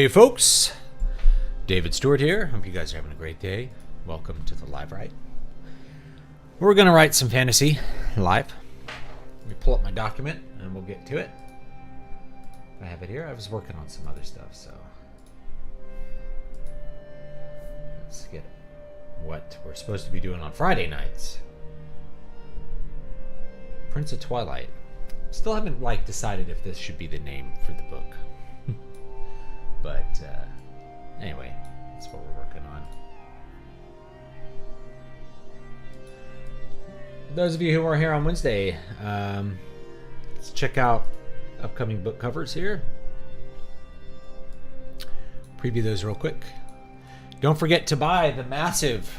Hey folks, David Stewart here. Hope you guys are having a great day. Welcome to the Livewrite. We're going to write some fantasy live. Let me pull up my document and we'll get to it. I have it here. I was working on some other stuff, so let's get what we're supposed to be doing on Friday nights. Prince of Twilight. Still haven't decided if this should be the name for the book. But anyway, that's what we're working on. Those of you who are here on Wednesday, let's check out upcoming book covers here. Preview those real quick. Don't forget to buy the massive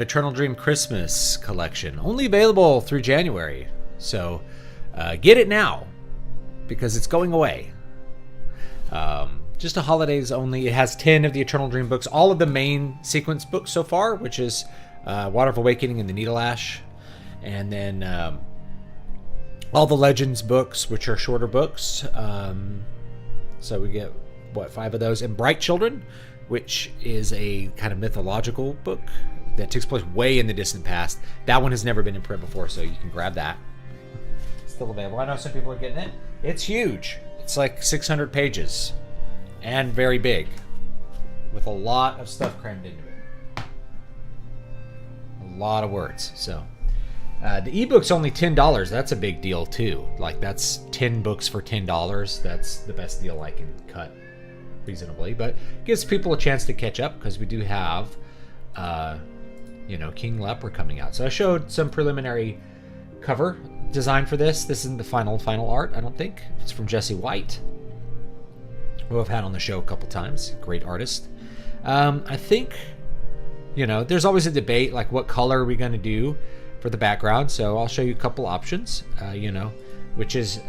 Eternal Dream Christmas collection. Only available through January. So get it now because it's going away. Just a holidays only. It has 10 of the Eternal Dream books, all of the main sequence books so far, which is Water of Awakening and the Needle Ash, and then all the Legends books, which are shorter books. So we get 5 of those, and Bright Children, which is a kind of mythological book that takes place way in the distant past. That one has never been in print before, so you can grab that. It's still available. I know some people are getting it. It's huge. It's like 600 pages and very big with a lot of stuff crammed into it. A lot of words. So the ebook's only $10. That's a big deal too. That's 10 books for $10. That's the best deal I can cut reasonably, but gives people a chance to catch up because we do have King Leper coming out. So I showed some preliminary cover design for this. This isn't the final art, I don't think. It's from Jesse White, who I've had on the show a couple times. Great artist. I think, there's always a debate, what color are we going to do for the background? So I'll show you a couple options, which is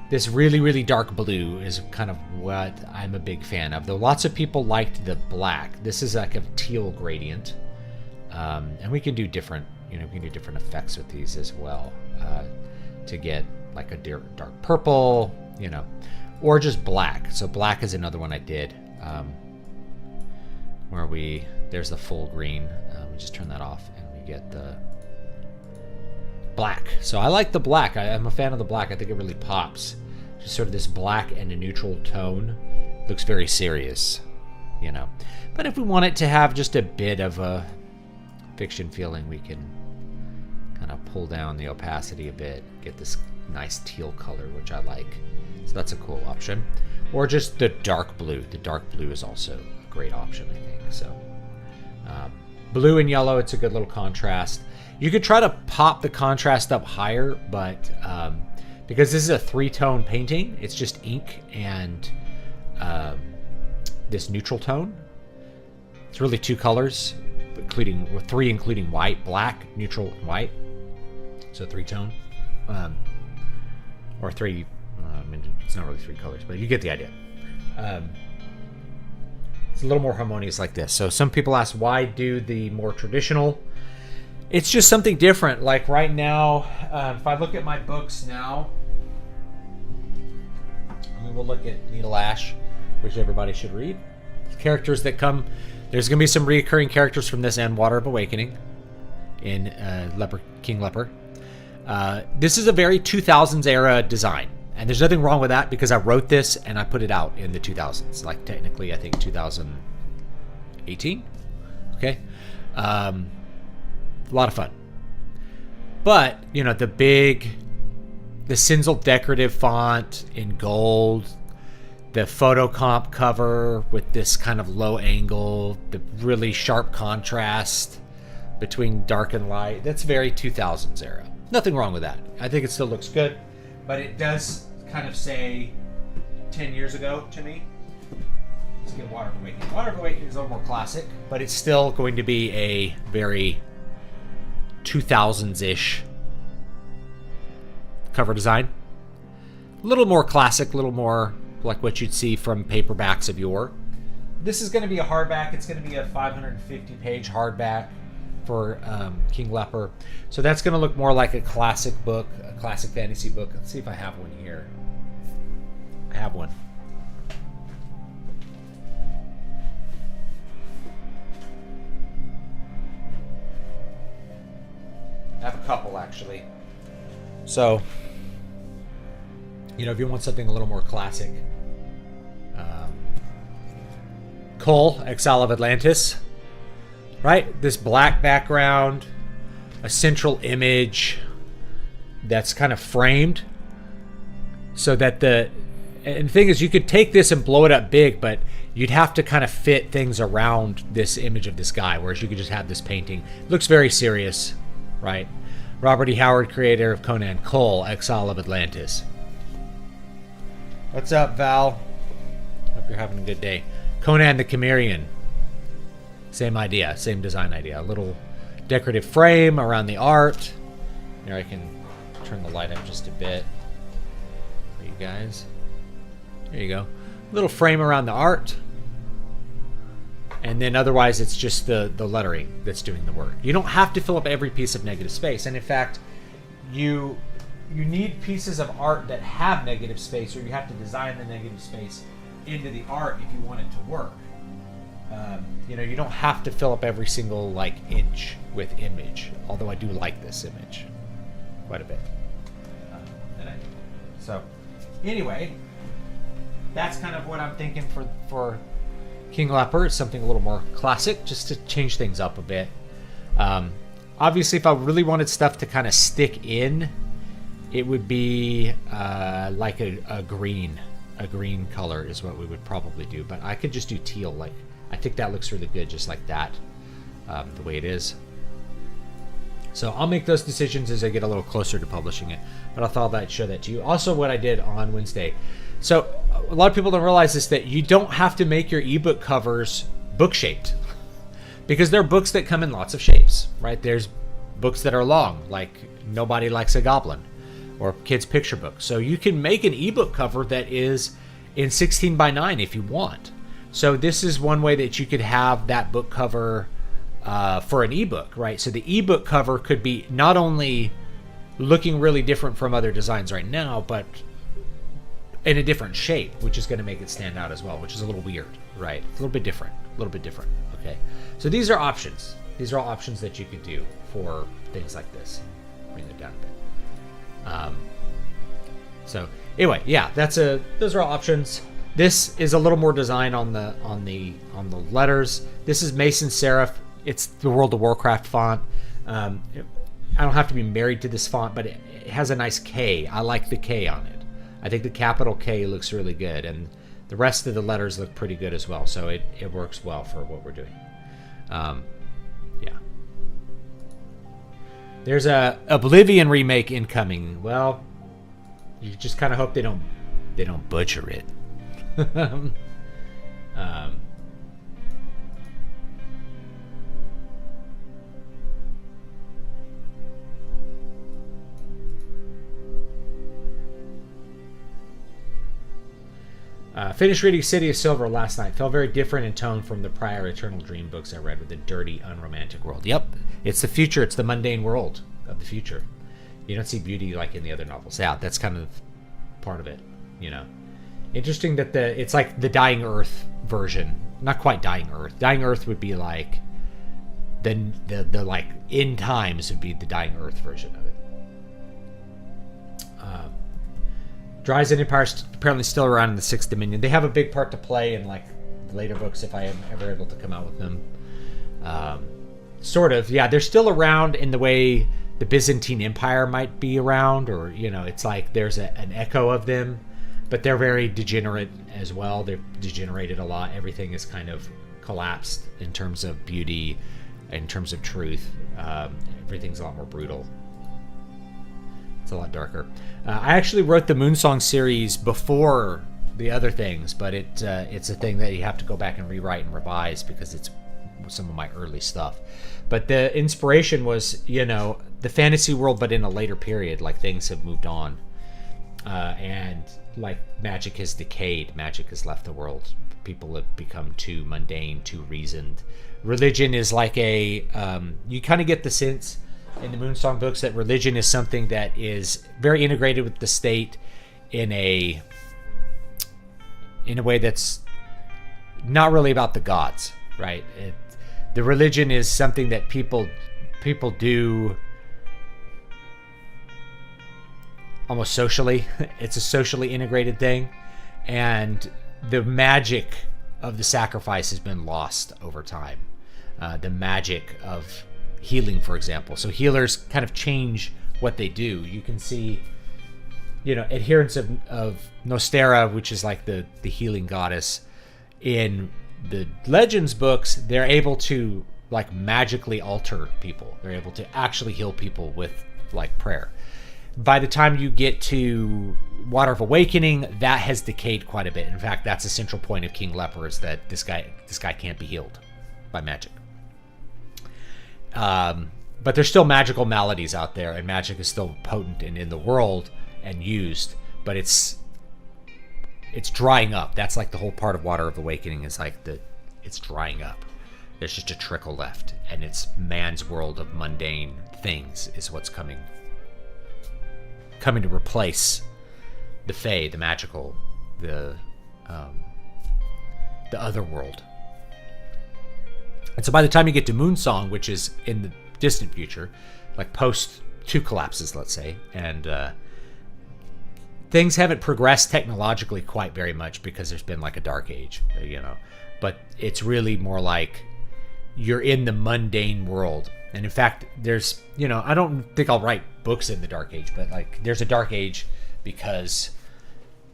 this really, really dark blue is kind of what I'm a big fan of. Though lots of people liked the black. This is like a teal gradient. And we can do different effects with these as well, to get like a dark purple, or just black. So black is another one I did, where there's the full green. We just turn that off and we get the black. So I like the black. I'm a fan of the black. I think it really pops. Just sort of this black and a neutral tone. Looks very serious, But if we want it to have just a bit of a fiction feeling, we can kind of pull down the opacity a bit, get this nice teal color, which I like. So that's a cool option. Or just the dark blue. The dark blue is also a great option, I think. So blue and yellow, it's a good little contrast. You could try to pop the contrast up higher, but because this is a 3-tone painting, it's just ink and this neutral tone. It's really 2 colors, including white, black, neutral, and white. So 3-tone, or 3. It's not really 3 colors, but you get the idea. It's a little more harmonious like this. So some people ask, why do the more traditional? It's just something different. Like right now, if I look at my books now, we'll look at Needle Ash, which everybody should read. Characters that come. There's going to be some recurring characters from this and Water of Awakening in King Leper. This is a very 2000s era design. And there's nothing wrong with that because I wrote this and I put it out in the 2000s. Technically, I think 2018. Okay. A lot of fun. But, the Cinzel decorative font in gold, the photocomp cover with this kind of low angle, the really sharp contrast between dark and light. That's very 2000s era. Nothing wrong with that. I think it still looks good, but it does kind of say 10 years ago to me. Let's get Water of Awakening. Water of Awakening is a little more classic, but it's still going to be a very 2000s-ish cover design. A little more classic, a little more like what you'd see from paperbacks of yore. This is going to be a hardback. It's going to be a 550-page hardback for King Leper. So that's going to look more like a classic book, a classic fantasy book. Let's see if I have one here. have one. I have a couple, actually. So, you know, if you want something a little more classic, Cole, Exile of Atlantis, right? This black background, a central image that's kind of framed so that and the thing is, you could take this and blow it up big, but you'd have to kind of fit things around this image of this guy, whereas you could just have this painting. It looks very serious, right? Robert E. Howard, creator of Conan, Cole, Exile of Atlantis. What's up, Val? Hope you're having a good day. Conan the Cimmerian. Same idea, same design idea. A little decorative frame around the art. Here, I can turn the light up just a bit for you guys. There you go. Little frame around the art. And then otherwise it's just the lettering that's doing the work. You don't have to fill up every piece of negative space. And in fact, you need pieces of art that have negative space, or you have to design the negative space into the art if you want it to work. You know, you don't have to fill up every single like inch with image, although I do like this image quite a bit. So anyway, that's kind of what I'm thinking for King Leopard. Something a little more classic, just to change things up a bit. Obviously, if I really wanted stuff to kind of stick in, it would be like a green color is what we would probably do. But I could just do teal. Like, I think that looks really good, just like that, the way it is. So I'll make those decisions as I get a little closer to publishing it. But I thought I'd show that to you. Also, what I did on Wednesday. So a lot of people don't realize this, that you don't have to make your ebook covers book shaped, because there are books that come in lots of shapes, right? There's books that are long, like Nobody Likes a Goblin, or kids picture books. So you can make an ebook cover that is in 16:9 if you want. So this is one way that you could have that book cover for an ebook, right? So the ebook cover could be not only looking really different from other designs right now, but in a different shape, which is going to make it stand out as well, which is a little weird, right? It's a little bit different, okay? So these are options. These are all options that you could do for things like this. Bring it down a bit. So anyway, yeah, those are all options. This is a little more design on the letters. This is Mason Serif. It's the World of Warcraft font. I don't have to be married to this font, but it has a nice K. I like the K on it. I think the capital K looks really good, and the rest of the letters look pretty good as well. So it works well for what we're doing. Yeah. There's a Oblivion remake incoming. Well, you just kind of hope they don't butcher it. Finished reading City of Silver last night. Felt very different in tone from the prior Eternal Dream books I read, with the dirty, unromantic world. Yep, it's the future. It's the mundane world of the future. You don't see beauty like in the other novels. Yeah, that's kind of part of it, you know. Interesting that it's like the Dying Earth version. Not quite Dying Earth. Dying Earth would be like the like end times would be the Dying Earth version of it. Dryzen Empire apparently still around in the Sixth Dominion. They have a big part to play in like later books if I am ever able to come out with them. Sort of, yeah. They're still around in the way the Byzantine Empire might be around, or you know, it's like there's an echo of them, but they're very degenerate as well. They've degenerated a lot. Everything is kind of collapsed in terms of beauty, in terms of truth. Everything's a lot more brutal. It's a lot darker. I actually wrote the Moonsong series before the other things, but it's a thing that you have to go back and rewrite and revise because it's some of my early stuff. But the inspiration was, you know, the fantasy world, but in a later period, like things have moved on. And like magic has decayed, magic has left the world. People have become too mundane, too reasoned. Religion is like you kind of get the sense in the Moonsong books that religion is something that is very integrated with the state in a in a way that's not really about the gods, right? The religion is something that people do almost socially. It's a socially integrated thing, and the magic of the sacrifice has been lost over time. The magic of healing, for example. So healers kind of change what they do. You can see, adherents of Nostera, which is like the healing goddess. In the Legends books, they're able to like magically alter people. They're able to actually heal people with like prayer. By the time you get to Water of Awakening, that has decayed quite a bit. In fact, that's a central point of King Leper, is that this guy can't be healed by magic. But there's still magical maladies out there, and magic is still potent and in the world and used, but it's drying up. That's like the whole part of Water of Awakening, is like it's drying up. There's just a trickle left, and it's man's world of mundane things is what's coming to replace the Fae, the magical, the other world. And so by the time you get to Moonsong, which is in the distant future, like post 2 collapses, let's say, and things haven't progressed technologically quite very much because there's been like a dark age, but it's really more like you're in the mundane world. And in fact, there's, I don't think I'll write books in the dark age, but like there's a dark age because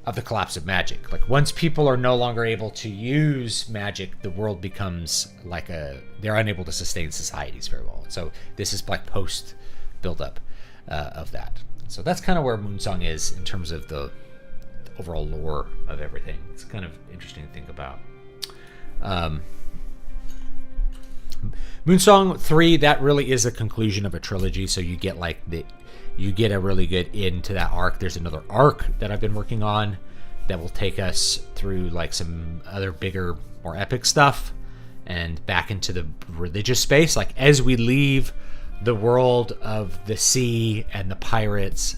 of the collapse of magic. Like once people are no longer able to use magic, the world becomes like they're unable to sustain societies very well. So this is like post buildup of that. So that's kind of where Moonsong is in terms of the overall lore of everything. It's kind of interesting to think about. Moonsong 3, that really is a conclusion of a trilogy. So you get a really good end to that arc. There's another arc that I've been working on that will take us through like some other bigger, more epic stuff and back into the religious space. Like as we leave the world of the sea and the pirates,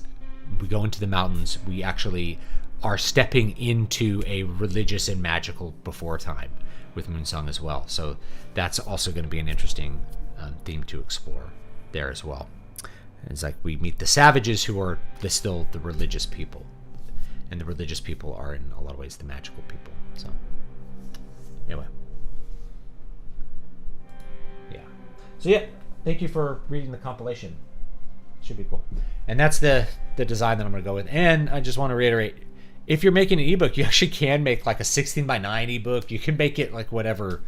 we go into the mountains, we actually are stepping into a religious and magical before time with Moonsong as well. So that's also going to be an interesting theme to explore there as well. It's like we meet the savages, who are still the religious people, and the religious people are in a lot of ways the magical people. So anyway, yeah. Thank you for reading the compilation. Should be cool. And that's the design that I'm going to go with. And I just want to reiterate, if you're making an ebook, you actually can make like a 16:9 ebook. You can make it like whatever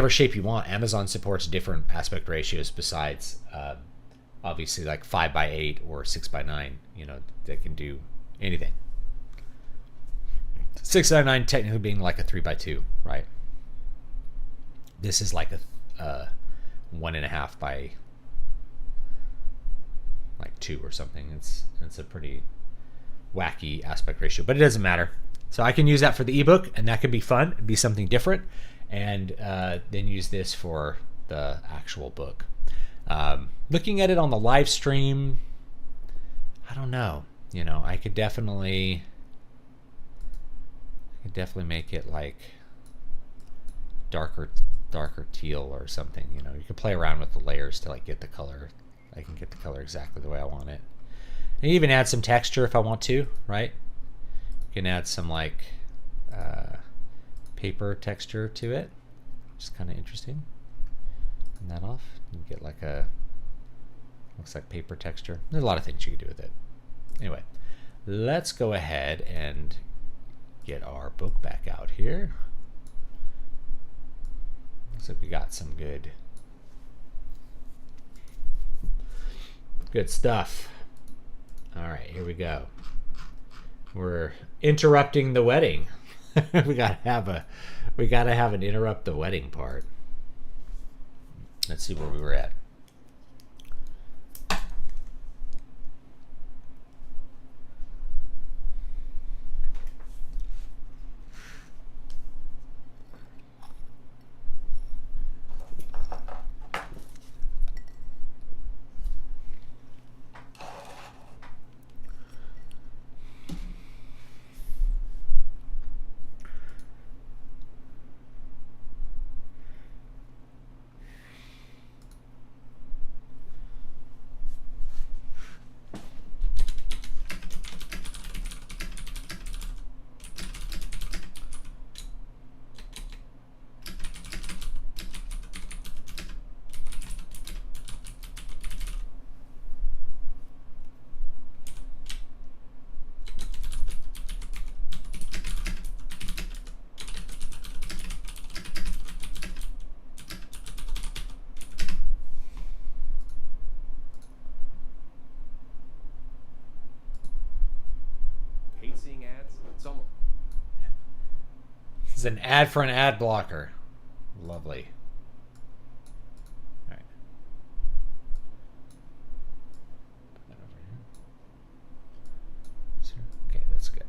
shape you want. Amazon supports different aspect ratios besides obviously like 5:8 or 6:9. They can do anything. 6:9 technically being like a 3:2, right? This is like a 1.5 by like 2 or something. It's a pretty wacky aspect ratio, but it doesn't matter. So I can use that for the ebook, and that could be fun. It'd be something different, and then use this for the actual book. Looking at it on the live stream, I don't know. I could definitely make it like darker teal or something. You can play around with the layers to like get the color. I can get the color exactly the way I want it. And even add some texture if I want to, right? You can add some like paper texture to it, which is kind of interesting. Turn that off. You get like looks like paper texture. There's a lot of things you can do with it. Anyway, let's go ahead and get our book back out here. Looks like we got some good stuff. All right, here we go. We're interrupting the wedding. we gotta have an interrupt the wedding part. Let's see where we were at. is an ad for an ad blocker. Lovely. All right. Put that over here. Okay, that's good.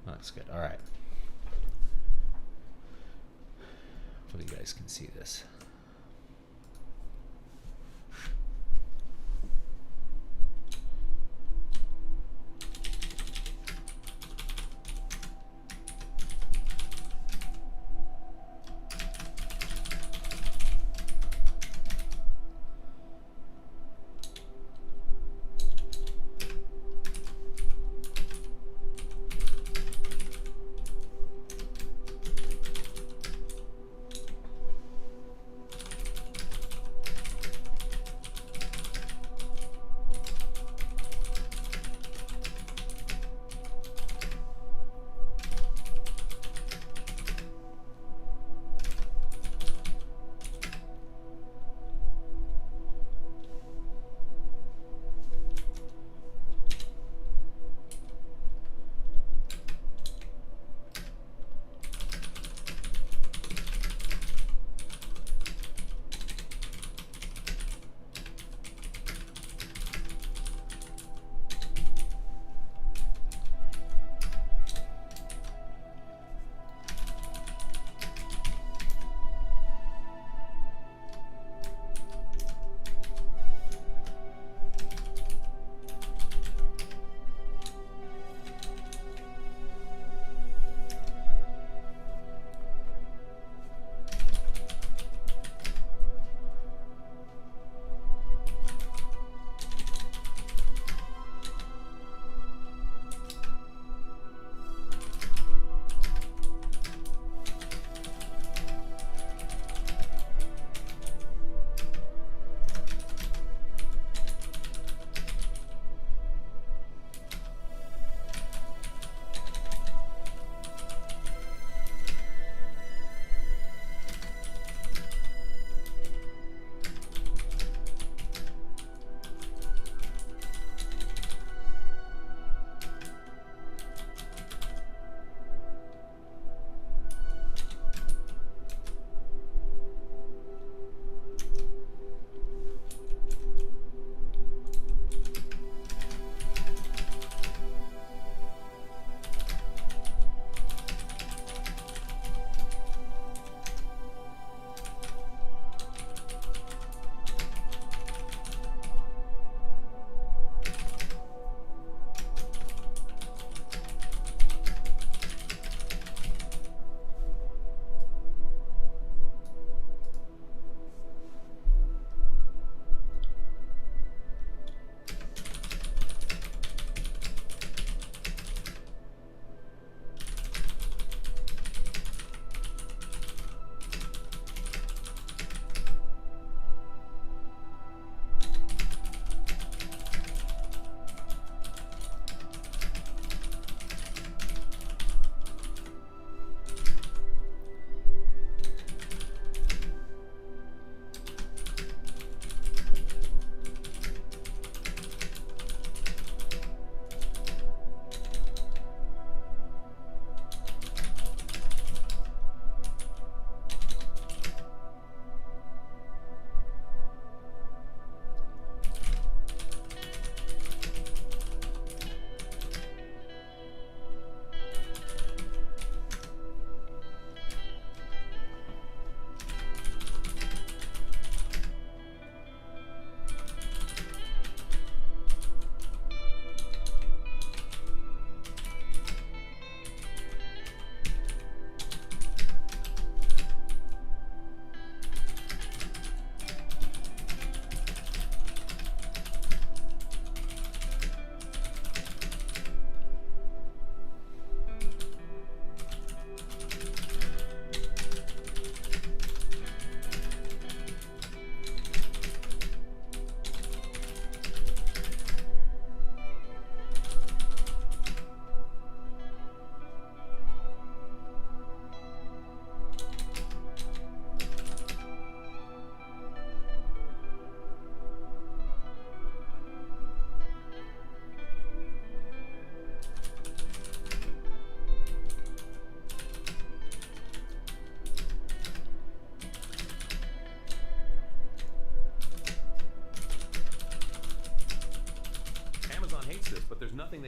That's good. All right. Hopefully you guys can see this.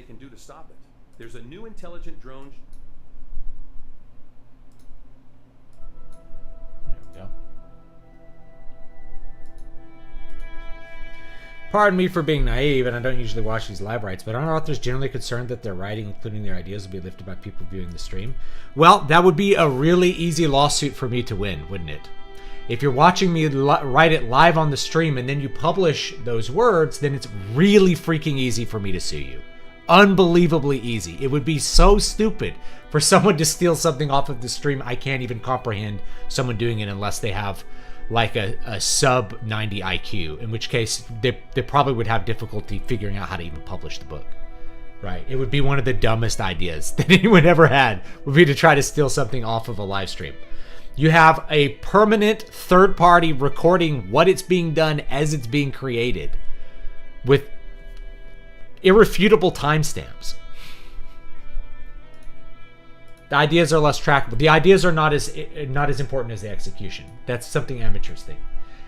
can do to stop it. There's a new intelligent drone. There we go. Pardon me for being naive, and I don't usually watch these live writes, but aren't authors generally concerned that their writing, including their ideas, will be lifted by people viewing the stream? Well, that would be a really easy lawsuit for me to win, wouldn't it? If you're watching me write it live on the stream and then you publish those words, then it's really freaking easy for me to sue you. Unbelievably easy. It would be so stupid for someone to steal something off of the stream. I can't even comprehend someone doing it unless they have like a sub 90 IQ, in which case they probably would have difficulty figuring out how to even publish the book. Right? It would be one of the dumbest ideas that anyone ever had, would be to try to steal something off of a live stream. You have a permanent third party recording what it's being done as it's being created with irrefutable timestamps. The ideas are less trackable. The ideas are not as important as the execution. That's something amateurs think.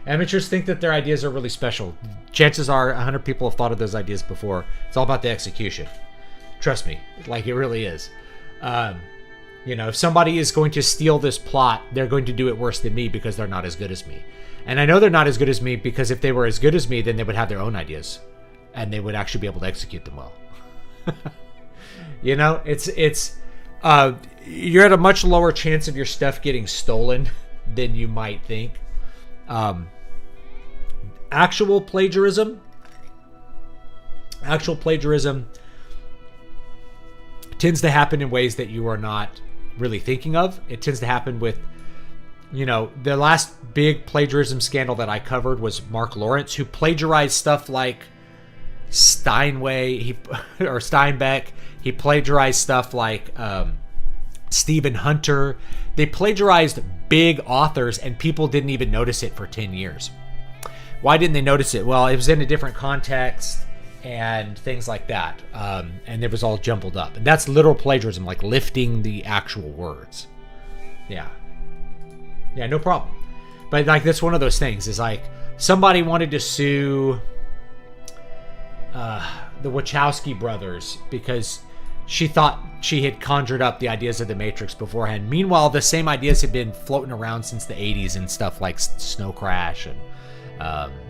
Amateurs think that their ideas are really special. Chances are 100 people have thought of those ideas before. It's all about the execution. Trust me, like it really is. If somebody is going to steal this plot, they're going to do it worse than me because they're not as good as me. And I know they're not as good as me because if they were as good as me, then they would have their own ideas and they would actually be able to execute them well. You're at a much lower chance of your stuff getting stolen than you might think. Actual plagiarism tends to happen in ways that you are not really thinking of. It tends to happen with, the last big plagiarism scandal that I covered was Mark Lawrence, who plagiarized stuff like Steinbeck. He plagiarized stuff like Stephen Hunter. They plagiarized big authors and people didn't even notice it for 10 years. Why didn't they notice it? Well, it was in a different context and things like that. And it was all jumbled up. And that's literal plagiarism, like lifting the actual words. Yeah, no problem. But like, that's one of those things is like somebody wanted to sue the Wachowski brothers because she thought she had conjured up the ideas of the Matrix beforehand. Meanwhile, the same ideas had been floating around since the 80s and stuff like Snow Crash and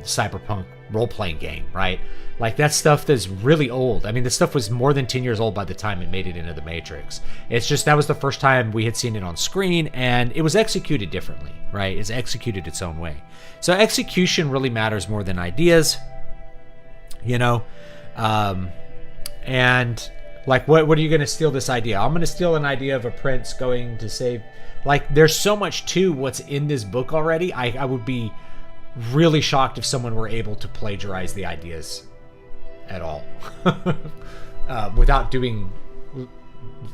cyberpunk role-playing game, right? Like that stuff that's really old. I mean, the stuff was more than 10 years old by the time it made it into the Matrix. It's just that was the first time we had seen it on screen and it was executed differently, right? It's executed its own way. So execution really matters more than ideas, and like, what are you going to steal this idea? I'm going to steal an idea of a prince going to save. Like, there's so much to what's in this book already. I would be really shocked if someone were able to plagiarize the ideas at all without doing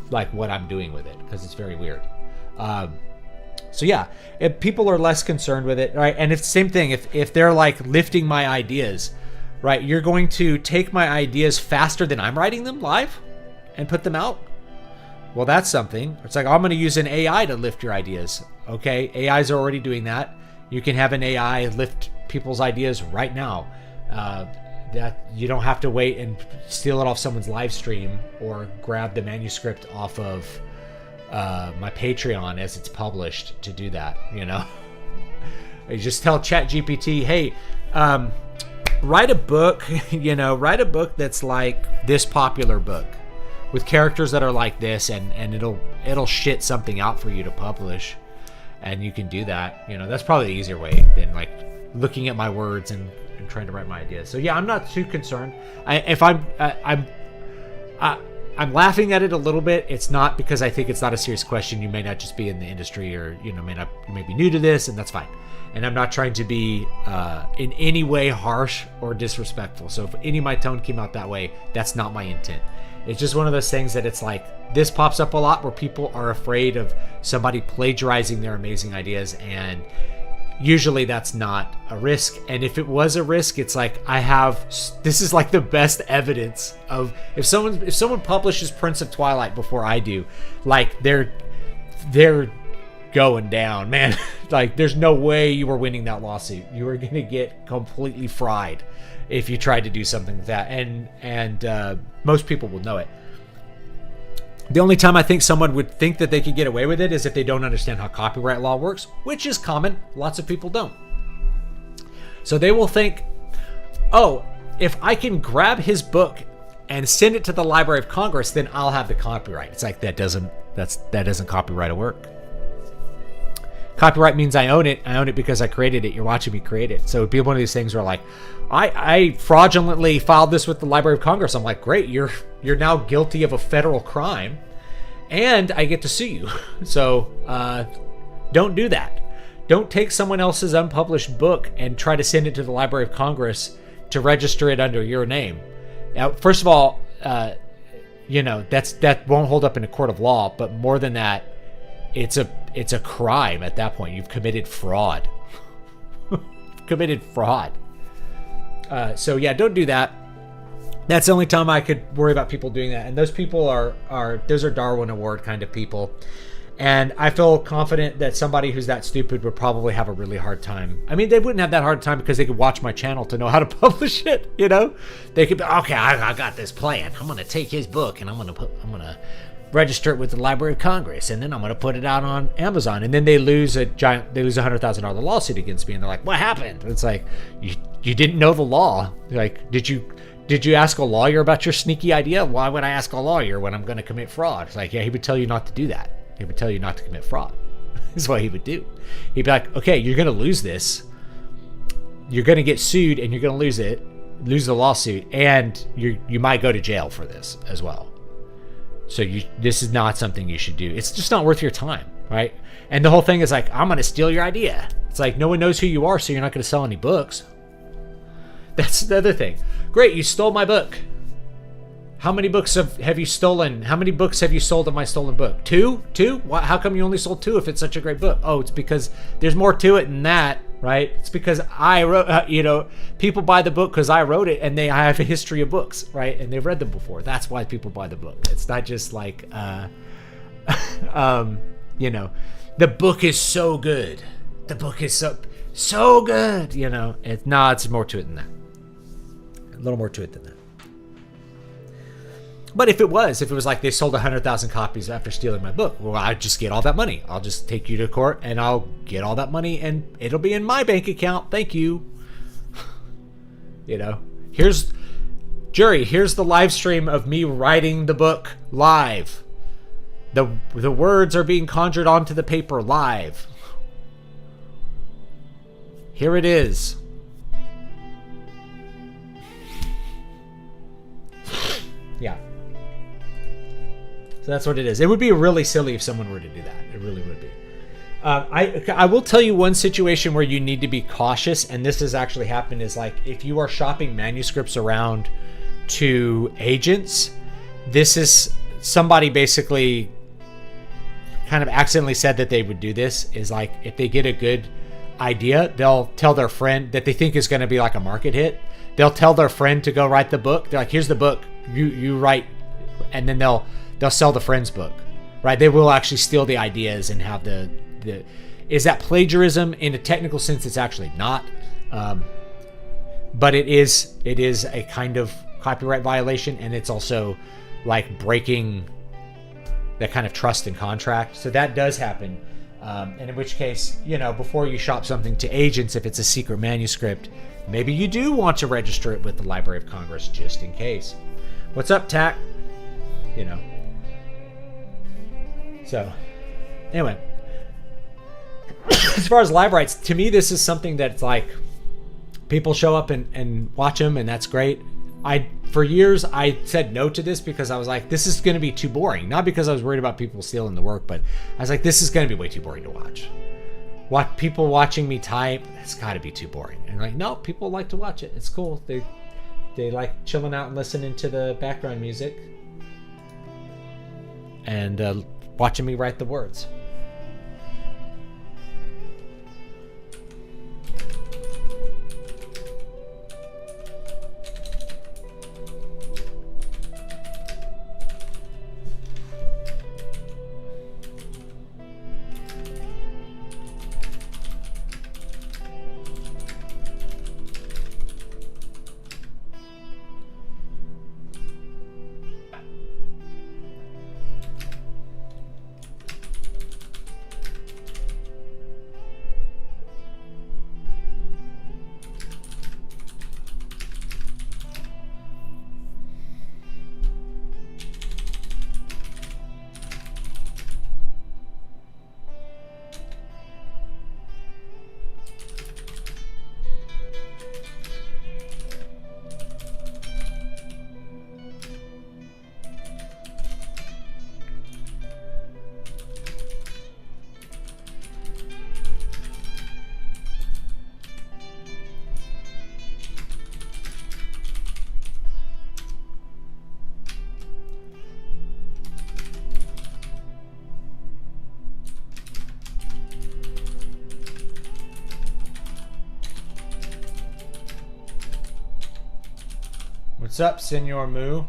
like what I'm doing with it, because it's very weird. So yeah, if people are less concerned with it, right? And it's the same thing. If they're like lifting my ideas, right? You're going to take my ideas faster than I'm writing them live and put them out. Well, that's something. It's like, I'm going to use an AI to lift your ideas. Okay, AIs are already doing that. You can have an AI lift people's ideas right now. That you don't have to wait and steal it off someone's live stream or grab the manuscript off of my Patreon as it's published to do that. You just tell ChatGPT, hey, write a book. Write a book that's like this popular book with characters that are like this, and it'll shit something out for you to publish, and you can do that. That's probably the easier way than like looking at my words and trying to write my ideas. So yeah, I'm not too concerned. I'm laughing at it a little bit. It's not because I think it's not a serious question. You may not just be in the industry, or you may be new to this, and that's fine. And I'm not trying to be in any way harsh or disrespectful. So if any of my tone came out that way, that's not my intent. It's just one of those things that it's like, this pops up a lot where people are afraid of somebody plagiarizing their amazing ideas, and usually that's not a risk. And if it was a risk, it's like, this is like the best evidence of if someone publishes Prince of Twilight before I do, like they're going down, man. Like, there's no way you were winning that lawsuit. You were going to get completely fried if you tried to do something like that. And most people will know it. The only time I think someone would think that they could get away with it is if they don't understand how copyright law works, which is common. Lots of people don't. So they will think, oh, if I can grab his book and send it to the Library of Congress, then I'll have the copyright. It's like, that doesn't copyright work. Copyright means I own it. I own it because I created it. You're watching me create it. So it'd be one of these things where, like, I fraudulently filed this with the Library of Congress. I'm like, great, you're now guilty of a federal crime, and I get to sue you. So don't do that. Don't take someone else's unpublished book and try to send it to the Library of Congress to register it under your name. Now, first of all, that won't hold up in a court of law. But more than that, it's a crime at that point. You've committed fraud. Committed fraud. So yeah, don't do that. That's the only time I could worry about people doing that. And those people are Darwin Award kind of people. And I feel confident that somebody who's that stupid would probably have a really hard time. I mean, they wouldn't have that hard time because they could watch my channel to know how to publish it. You know, they could be, okay, I got this plan. I'm going to take his book and I'm going to register it with the Library of Congress, and then I'm going to put it out on Amazon. And then they lose a $100,000 lawsuit against me, and they're like, what happened? It's like, you didn't know the law. Like, did you ask a lawyer about your sneaky idea? Why would I ask a lawyer when I'm going to commit fraud? It's like, yeah, he would tell you not to do that. He would tell you not to commit fraud. That's what he would do. He'd be like, okay, you're going to lose this. You're going to get sued, and you're going to lose the lawsuit, and you might go to jail for this as well. So this is not something you should do. It's just not worth your time, right? And the whole thing is like, I'm going to steal your idea. It's like, no one knows who you are, so you're not going to sell any books. That's the other thing. Great, you stole my book. How many books have you stolen? How many books have you sold of my stolen book? Two? How come you only sold 2 if it's such a great book? Oh, it's because there's more to it than that, right? It's because I wrote, people buy the book because I wrote it, and I have a history of books, right? And they've read them before. That's why people buy the book. It's not just like, the book is so good. The book is so good, it's more to it than that. A little more to it than that. But if it was like they sold 100,000 copies after stealing my book, well, I'd just get all that money. I'll just take you to court and I'll get all that money and it'll be in my bank account. Thank you. Here's the live stream of me writing the book live. The words are being conjured onto the paper live. Here it is. Yeah. So that's what it is. It would be really silly if someone were to do that. It really would be. I will tell you one situation where you need to be cautious, and this has actually happened, is like if you are shopping manuscripts around to agents, this is somebody basically kind of accidentally said that they would do this, is like if they get a good idea, they'll tell their friend that they think is going to be like a market hit. They'll tell their friend to go write the book. They're like, here's the book, you write, and then they'll sell the friend's book, right? They will actually steal the ideas and have the is that plagiarism? In a technical sense, it's actually not, but it is a kind of copyright violation, and it's also like breaking that kind of trust and contract. So that does happen, and in which case, before you shop something to agents, if it's a secret manuscript, maybe you do want to register it with the Library of Congress just in case. What's up, Tack? So, anyway, as far as Livewrites, to me, this is something that's like people show up and watch them, and that's great. For years, I said no to this because I was like, this is going to be too boring. Not because I was worried about people stealing the work, but I was like, this is going to be way too boring to watch. People watching me type, it's got to be too boring. And like, no, people like to watch it. It's cool. They like chilling out and listening to the background music and watching me write the words. What's up, Senor Moo?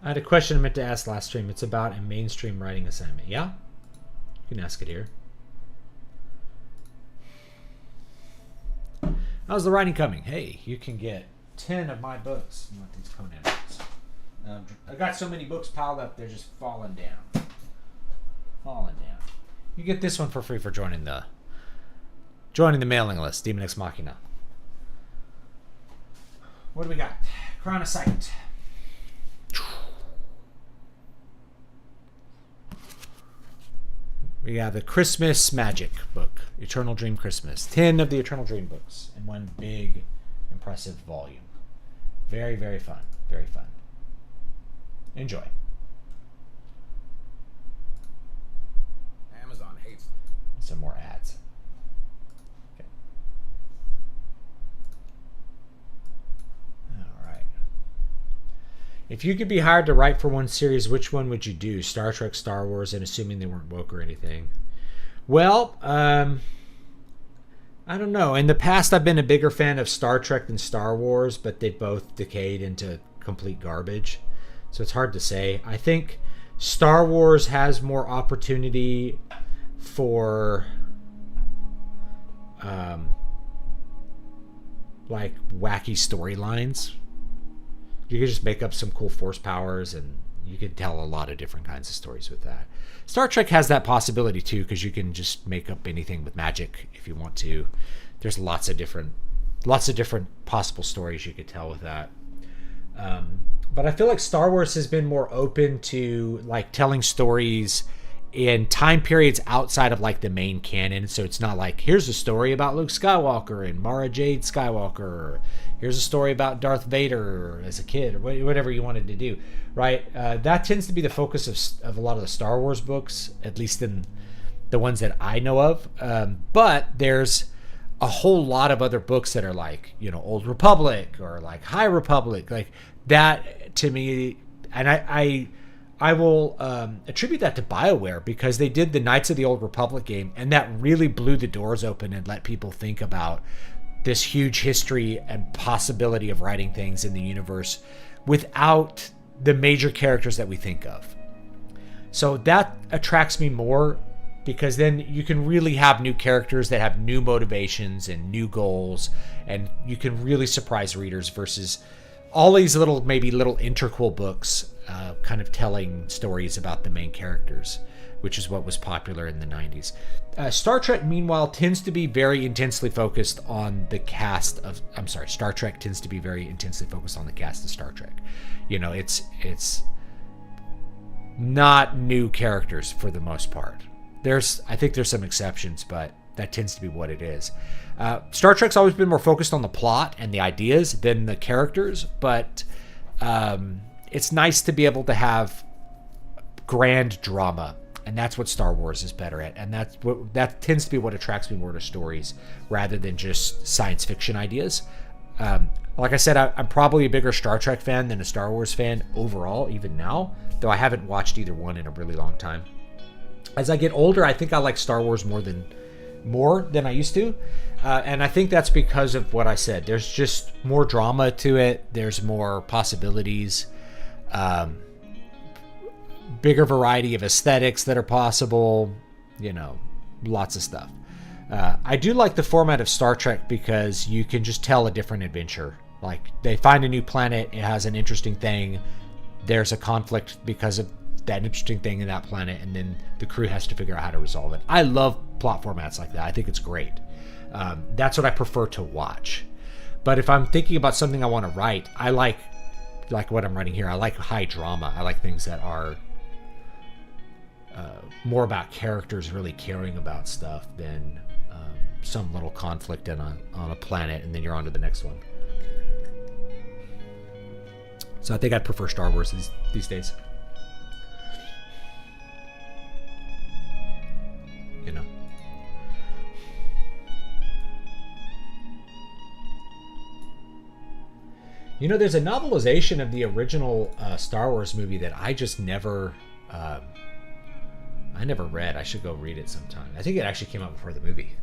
I had a question I meant to ask last stream. It's about a mainstream writing assignment. Yeah? You can ask it here. How's the writing coming? Hey, you can get 10 of my books. You want these Conan books. I got so many books piled up, they're just falling down. Falling down. You get this one for free for joining the mailing list, Demon X Machina. What do we got? Chronocyte. We got the Christmas Magic book, Eternal Dream Christmas. 10 of the Eternal Dream books in one big, impressive volume. Very, very fun. Very fun. Enjoy. Amazon hates some more ads. Okay. All right. If you could be hired to write for one series, which one would you do? Star Trek, Star Wars, and assuming they weren't woke or anything. Well, I don't know. In the past, I've been a bigger fan of Star Trek than Star Wars, but they both decayed into complete garbage. So it's hard to say. I think Star Wars has more opportunity for like wacky storylines. You could just make up some cool force powers and you could tell a lot of different kinds of stories with that. Star Trek has that possibility too, because you can just make up anything with magic if you want to. There's lots of different possible stories you could tell with that. But I feel like Star Wars has been more open to like telling stories in time periods outside of like the main canon. So it's not like, here's a story about Luke Skywalker and Mara Jade Skywalker, or here's a story about Darth Vader as a kid, or whatever you wanted to do, right? That tends to be the focus of a lot of the Star Wars books, at least in the ones that I know of. But there's a whole lot of other books that are like, you know, Old Republic or like High Republic, like that to me. And I will attribute that to BioWare, because they did the Knights of the Old Republic game, and that really blew the doors open and let people think about this huge history and possibility of writing things in the universe without the major characters that we think of. So that attracts me more, because then you can really have new characters that have new motivations and new goals, and you can really surprise readers versus all these little interquel books kind of telling stories about the main characters, which is what was popular in the 90s. Star Trek, meanwhile, tends to be very intensely focused on the cast of... I'm sorry, Star Trek tends to be very intensely focused on the cast of Star Trek. You know, it's not new characters for the most part. I think there's some exceptions, but that tends to be what it is. Star Trek's always been more focused on the plot and the ideas than the characters, but it's nice to be able to have grand drama And that's what Star Wars is better at. And that tends to be what attracts me more to stories rather than just science fiction ideas. Like I said, I'm probably a bigger Star Trek fan than a Star Wars fan overall, even now, though I haven't watched either one in a really long time. As I get older, I think I like Star Wars more than I used to. And I think that's because of what I said. There's just more drama to it. There's more possibilities. Bigger variety of aesthetics that are possible. Lots of stuff. I do like the format of Star Trek because you can just tell a different adventure. Like, they find a new planet, it has an interesting thing, there's a conflict because of that interesting thing in that planet, and then the crew has to figure out how to resolve it. I love plot formats like that. I think it's great. That's what I prefer to watch. But if I'm thinking about something I want to write, I like what I'm writing here. I like high drama. I like things that are more about characters really caring about stuff than some little conflict on a planet and then you're on to the next one. So I think I'd prefer Star Wars these days. There's a novelization of the original Star Wars movie that I just never read. I should go read it sometime. I think it actually came out before the movie.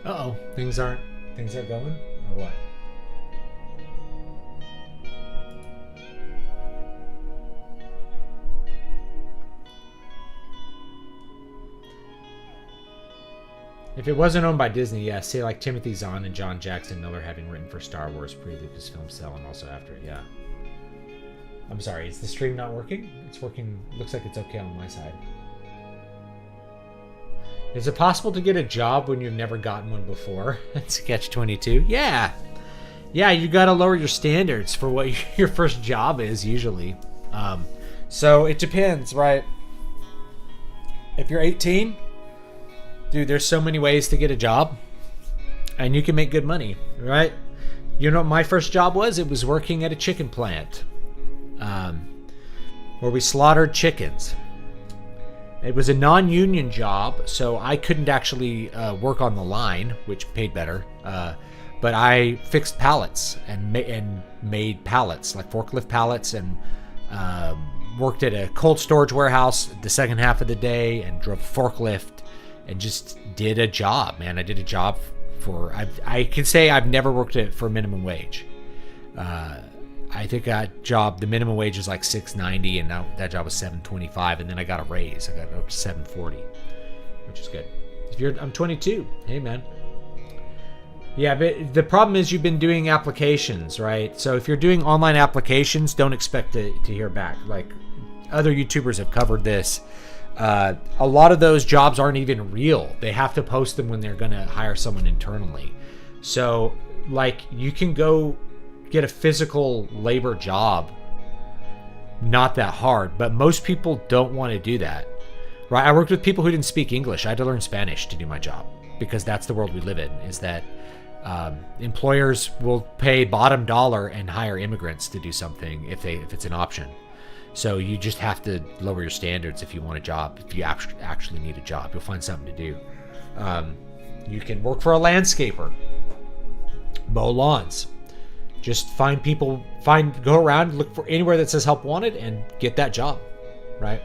Uh-oh, things aren't going, or what? If it wasn't owned by Disney, yeah, say like Timothy Zahn and John Jackson Miller having written for Star Wars pre-Lucasfilm sell and also after it, yeah. I'm sorry, is the stream not working? It's working, looks like it's okay on my side. Is it possible to get a job when you've never gotten one before? It's Catch-22. Yeah. Yeah, you gotta lower your standards for what your first job is usually. So it depends, right? If you're 18, dude, there's so many ways to get a job and you can make good money, right? You know what my first job was? It was working at a chicken plant where we slaughtered chickens. It was a non-union job, so I couldn't actually work on the line, which paid better. But I fixed pallets and made pallets, like forklift pallets, and worked at a cold storage warehouse the second half of the day and drove a forklift and just did a job, man. I did a job for, I can say I've never worked for minimum wage. I think that job, the minimum wage is like $6.90, and now that job was $7.25, and then I got a raise. I got up to $7.40, which is good. I'm 22. Hey, man. Yeah, but the problem is you've been doing applications, right? So if you're doing online applications, don't expect to hear back. Like other YouTubers have covered this. A lot of those jobs aren't even real. They have to post them when they're going to hire someone internally. So like you can go get a physical labor job, not that hard, but most people don't want to do that, right? I worked with people who didn't speak English. I had to learn Spanish to do my job because that's the world we live in, is that employers will pay bottom dollar and hire immigrants to do something if it's an option. So you just have to lower your standards if you want a job. If you actually need a job, you'll find something to do. You can work for a landscaper, mow lawns. Just find people, go around, look for anywhere that says help wanted and get that job, right?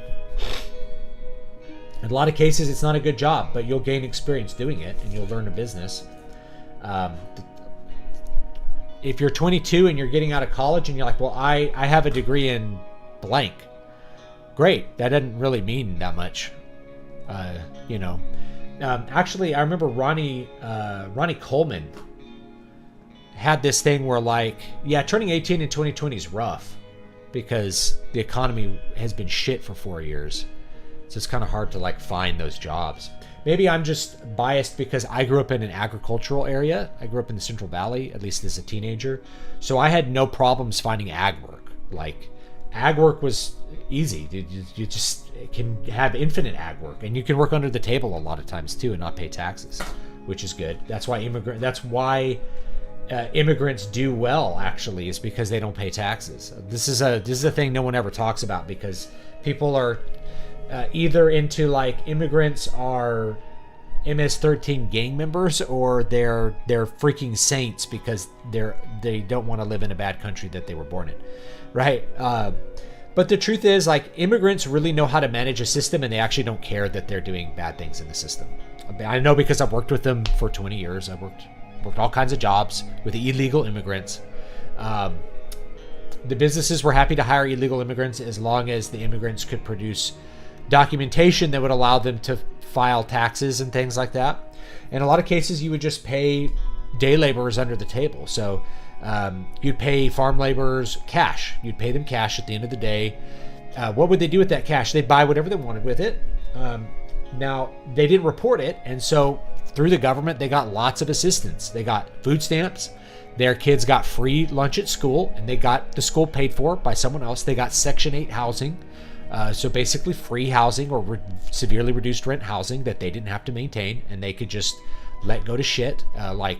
In a lot of cases, it's not a good job, but you'll gain experience doing it and you'll learn a business. If you're 22 and you're getting out of college and you're like, well, I have a degree in blank. Great. That doesn't really mean that much. Actually, I remember Ronnie Coleman had this thing where like, yeah, turning 18 in 2020 is rough because the economy has been shit for 4 years. So it's kind of hard to like find those jobs. Maybe I'm just biased because I grew up in an agricultural area. I grew up in the Central Valley, at least as a teenager. So I had no problems finding ag work. Like ag work was easy. You just can have infinite ag work, and you can work under the table a lot of times too and not pay taxes, which is good. That's why immigrants do well, actually, is because they don't pay taxes. This is a thing no one ever talks about because people are either into like immigrants are MS-13 gang members or they're freaking saints because they don't want to live in a bad country that they were born in, right? But the truth is, like, immigrants really know how to manage a system and they actually don't care that they're doing bad things in the system. I know because I've worked with them for 20 years. I've worked all kinds of jobs with illegal immigrants. The businesses were happy to hire illegal immigrants as long as the immigrants could produce documentation that would allow them to file taxes and things like that. In a lot of cases, you would just pay day laborers under the table. So you'd pay farm laborers cash. You'd pay them cash at the end of the day. What would they do with that cash? They'd buy whatever they wanted with it. Now, they didn't report it, and so through the government, they got lots of assistance. They got food stamps. Their kids got free lunch at school, and they got the school paid for by someone else. They got Section 8 housing. So basically free housing or severely reduced rent housing that they didn't have to maintain, and they could just let go to shit, like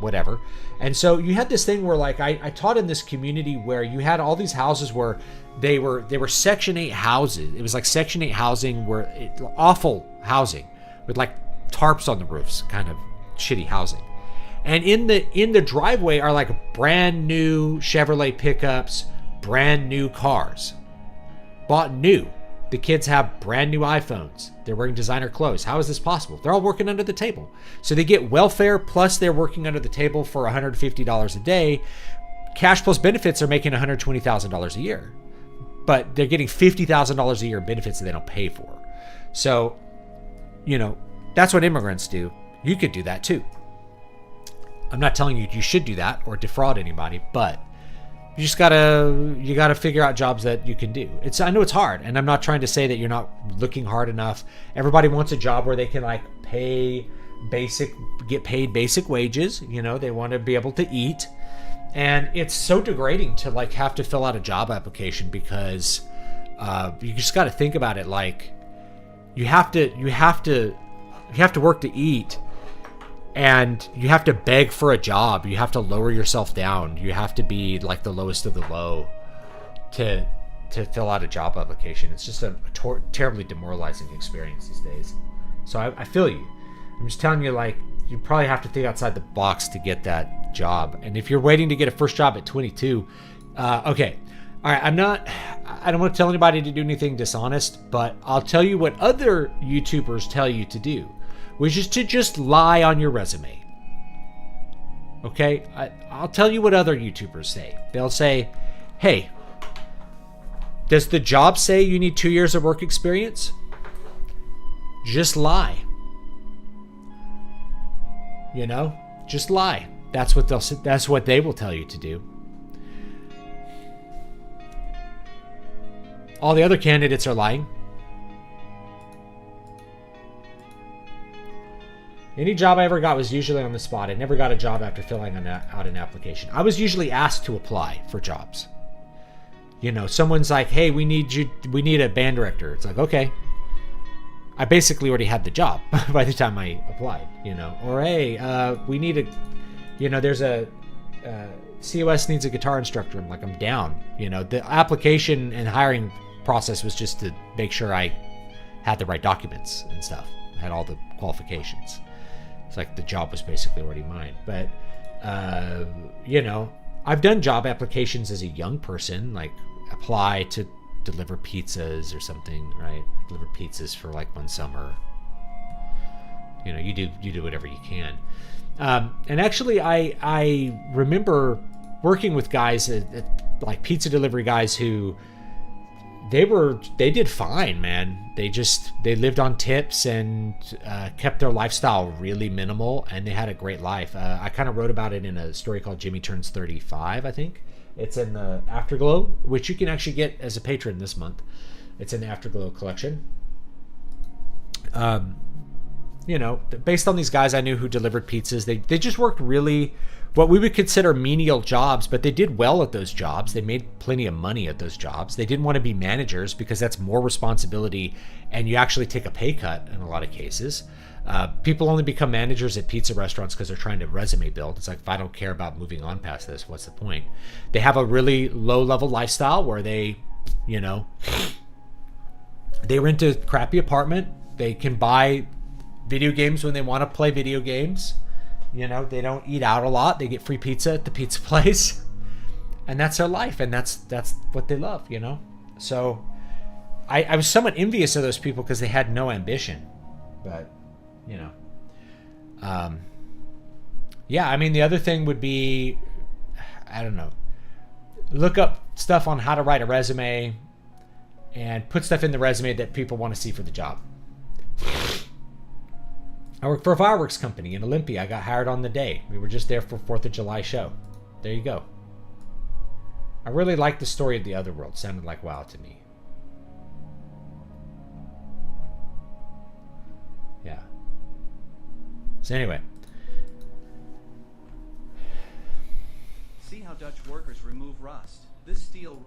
whatever. And so you had this thing where, like, I taught in this community where you had all these houses where they were Section 8 houses. It was like Section 8 housing awful housing with like tarps on the roofs, kind of shitty housing. And in the driveway are like brand new Chevrolet pickups, brand new cars. Bought new, The kids have brand new iPhones. They're wearing designer clothes. How is this possible? They're all working under the table. So they get welfare plus they're working under the table for $150 a day. Cash plus benefits are making $120,000 a year. But they're getting $50,000 a year in benefits that they don't pay for. So, that's what immigrants do. You could do that too. I'm not telling you should do that or defraud anybody, but you just gotta figure out jobs that you can do. I know it's hard, and I'm not trying to say that you're not looking hard enough. Everybody wants a job where they can get paid basic wages. They want to be able to eat, and it's so degrading to have to fill out a job application because you just got to think about it. You have to work to eat. And you have to beg for a job. You have to lower yourself down. You have to be the lowest of the low to fill out a job application. It's just a terribly demoralizing experience these days. So I feel you. I'm just telling you, you probably have to think outside the box to get that job. And if you're waiting to get a first job at 22, okay. All right, I don't want to tell anybody to do anything dishonest, but I'll tell you what other YouTubers tell you to do, which is to just lie on your resume. Okay? I'll tell you what other YouTubers say. They'll say, hey, does the job say you need 2 years of work experience? Just lie. Just lie. That's what they will tell you to do. All the other candidates are lying. Any job I ever got was usually on the spot. I never got a job after filling out an application. I was usually asked to apply for jobs. Someone's like, hey, we need a band director. It's like, okay. I basically already had the job by the time I applied, Or, hey, we need there's a COS needs a guitar instructor. I'm like, I'm down. The application and hiring process was just to make sure I had the right documents and stuff. I had all the qualifications. It's like the job was basically already mine. But, I've done job applications as a young person, apply to deliver pizzas or something, right? Deliver pizzas for 1 summer. You do whatever you can. And actually, I remember working with guys, pizza delivery guys who they did fine, man. They lived on tips and kept their lifestyle really minimal, and they had a great life. I kind of wrote about it in a story called Jimmy Turns 35, I think. It's in the Afterglow, which you can actually get as a patron this month. It's in the Afterglow collection. Based on these guys I knew who delivered pizzas, they just worked really what we would consider menial jobs, but they did well at those jobs. They made plenty of money at those jobs. They didn't want to be managers because that's more responsibility, and you actually take a pay cut in a lot of cases. People only become managers at pizza restaurants because they're trying to resume build. It's like, if I don't care about moving on past this, what's the point? They have a really low-level lifestyle where they rent a crappy apartment. They can buy video games when they want to play video games. They don't eat out a lot. They get free pizza at the pizza place. And that's their life, and that's what they love, So I was somewhat envious of those people because they had no ambition. But, yeah, I mean, the other thing would be, I don't know, look up stuff on how to write a resume and put stuff in the resume that people want to see for the job. I work for a fireworks company in Olympia. I got hired on the day. We were just there for 4th of July show. There you go. I really liked the story of the other world. Sounded like WoW to me. Yeah. So anyway. See how Dutch workers remove rust. This steel...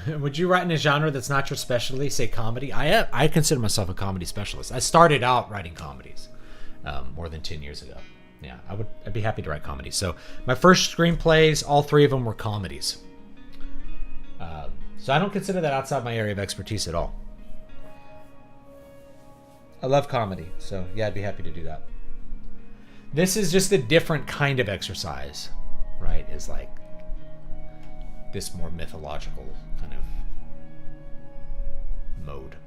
Would you write in a genre that's not your specialty, say comedy? I consider myself a comedy specialist. I started out writing comedies more than 10 years ago. Yeah, I'd be happy to write comedies. So my first screenplays, all 3 of them were comedies. So I don't consider that outside my area of expertise at all. I love comedy, so yeah, I'd be happy to do that. This is just a different kind of exercise, right? Is like this more mythological kind of mode.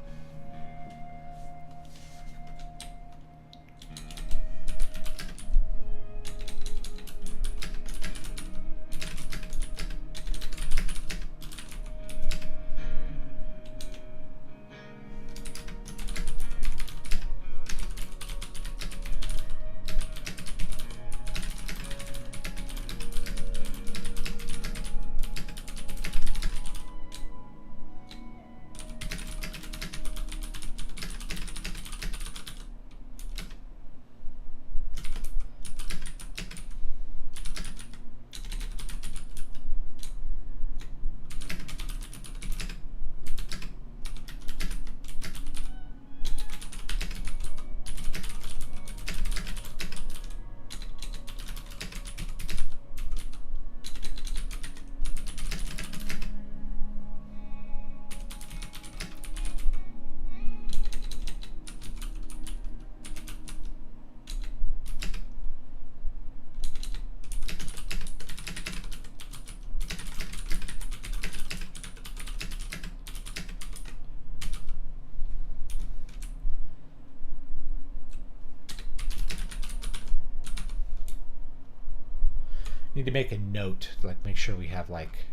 Need to make a note, like make sure we have like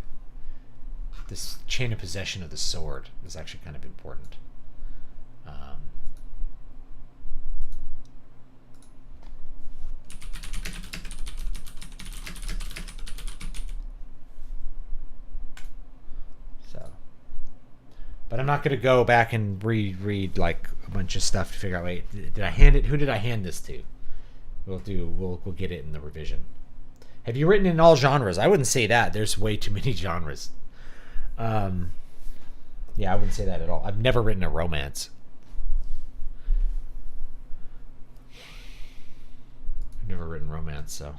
this chain of possession of the sword is actually kind of important. But I'm not going to go back and reread like a bunch of stuff to figure out. Wait, did I hand it? Who did I hand this to? We'll get it in the revision. Have you written in all genres? I wouldn't say that. There's way too many genres. Yeah, I wouldn't say that at all. I've never written a romance. I've never written romance, so.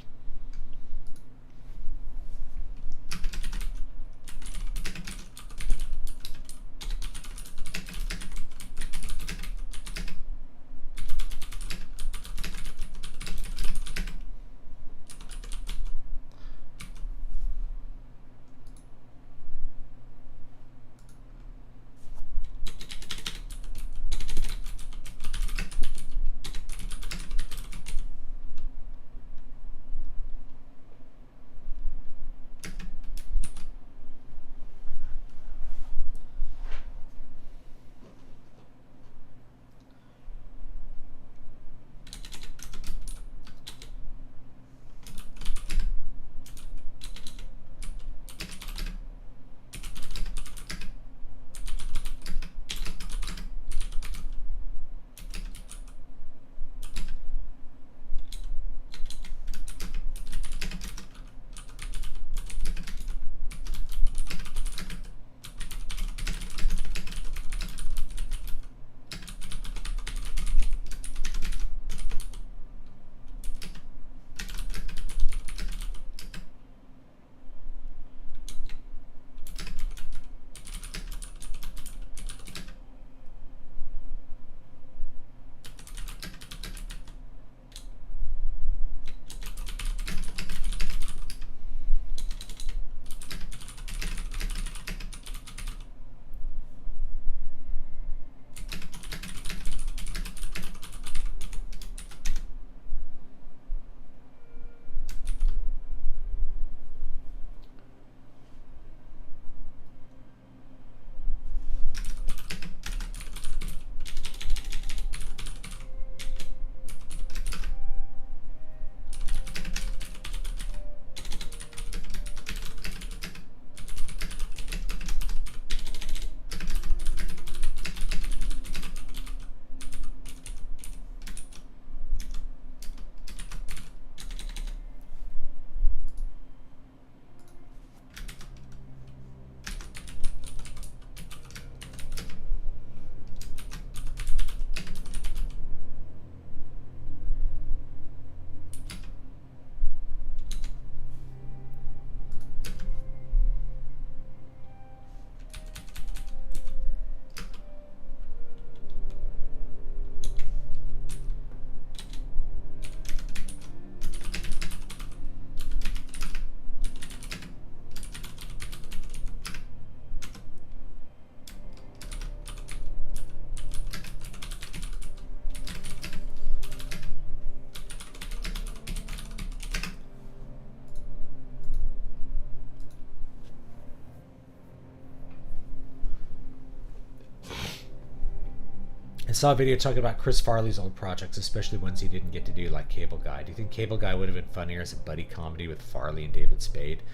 I saw a video talking about Chris Farley's old projects, especially ones he didn't get to do, like Cable Guy. Do you think Cable Guy would have been funnier as a buddy comedy with Farley and David Spade?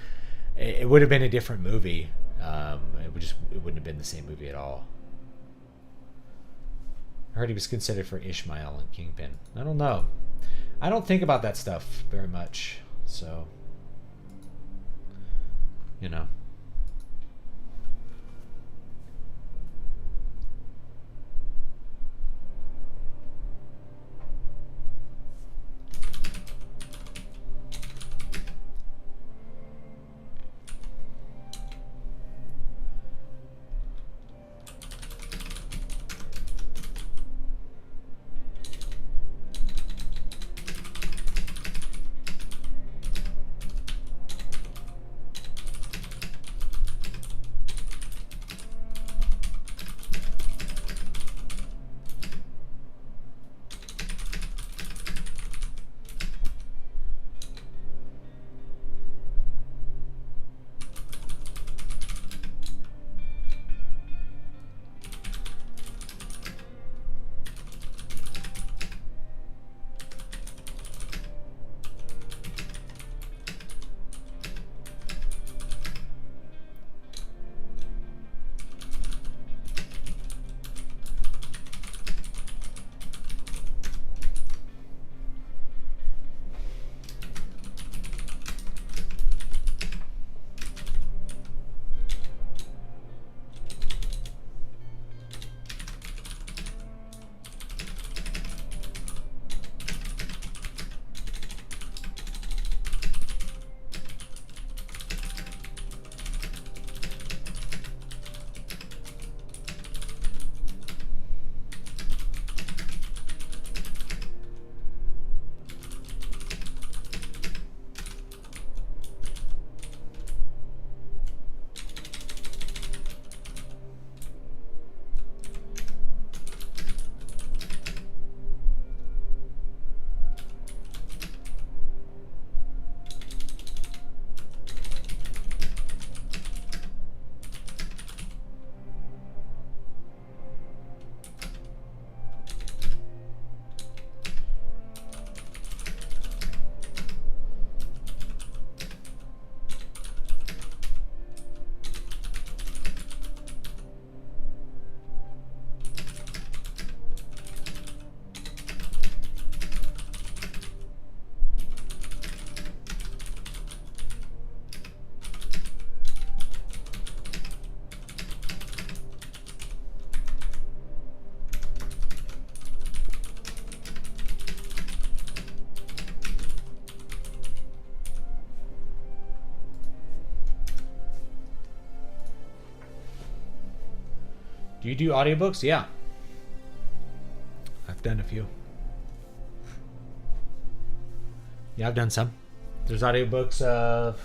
It would have been a different movie. It wouldn't have been the same movie at all. I heard he was considered for Ishmael and Kingpin. I don't know. I don't think about that stuff very much. So, you know. Do you do audiobooks? Yeah. I've done a few. Yeah, I've done some. There's audiobooks of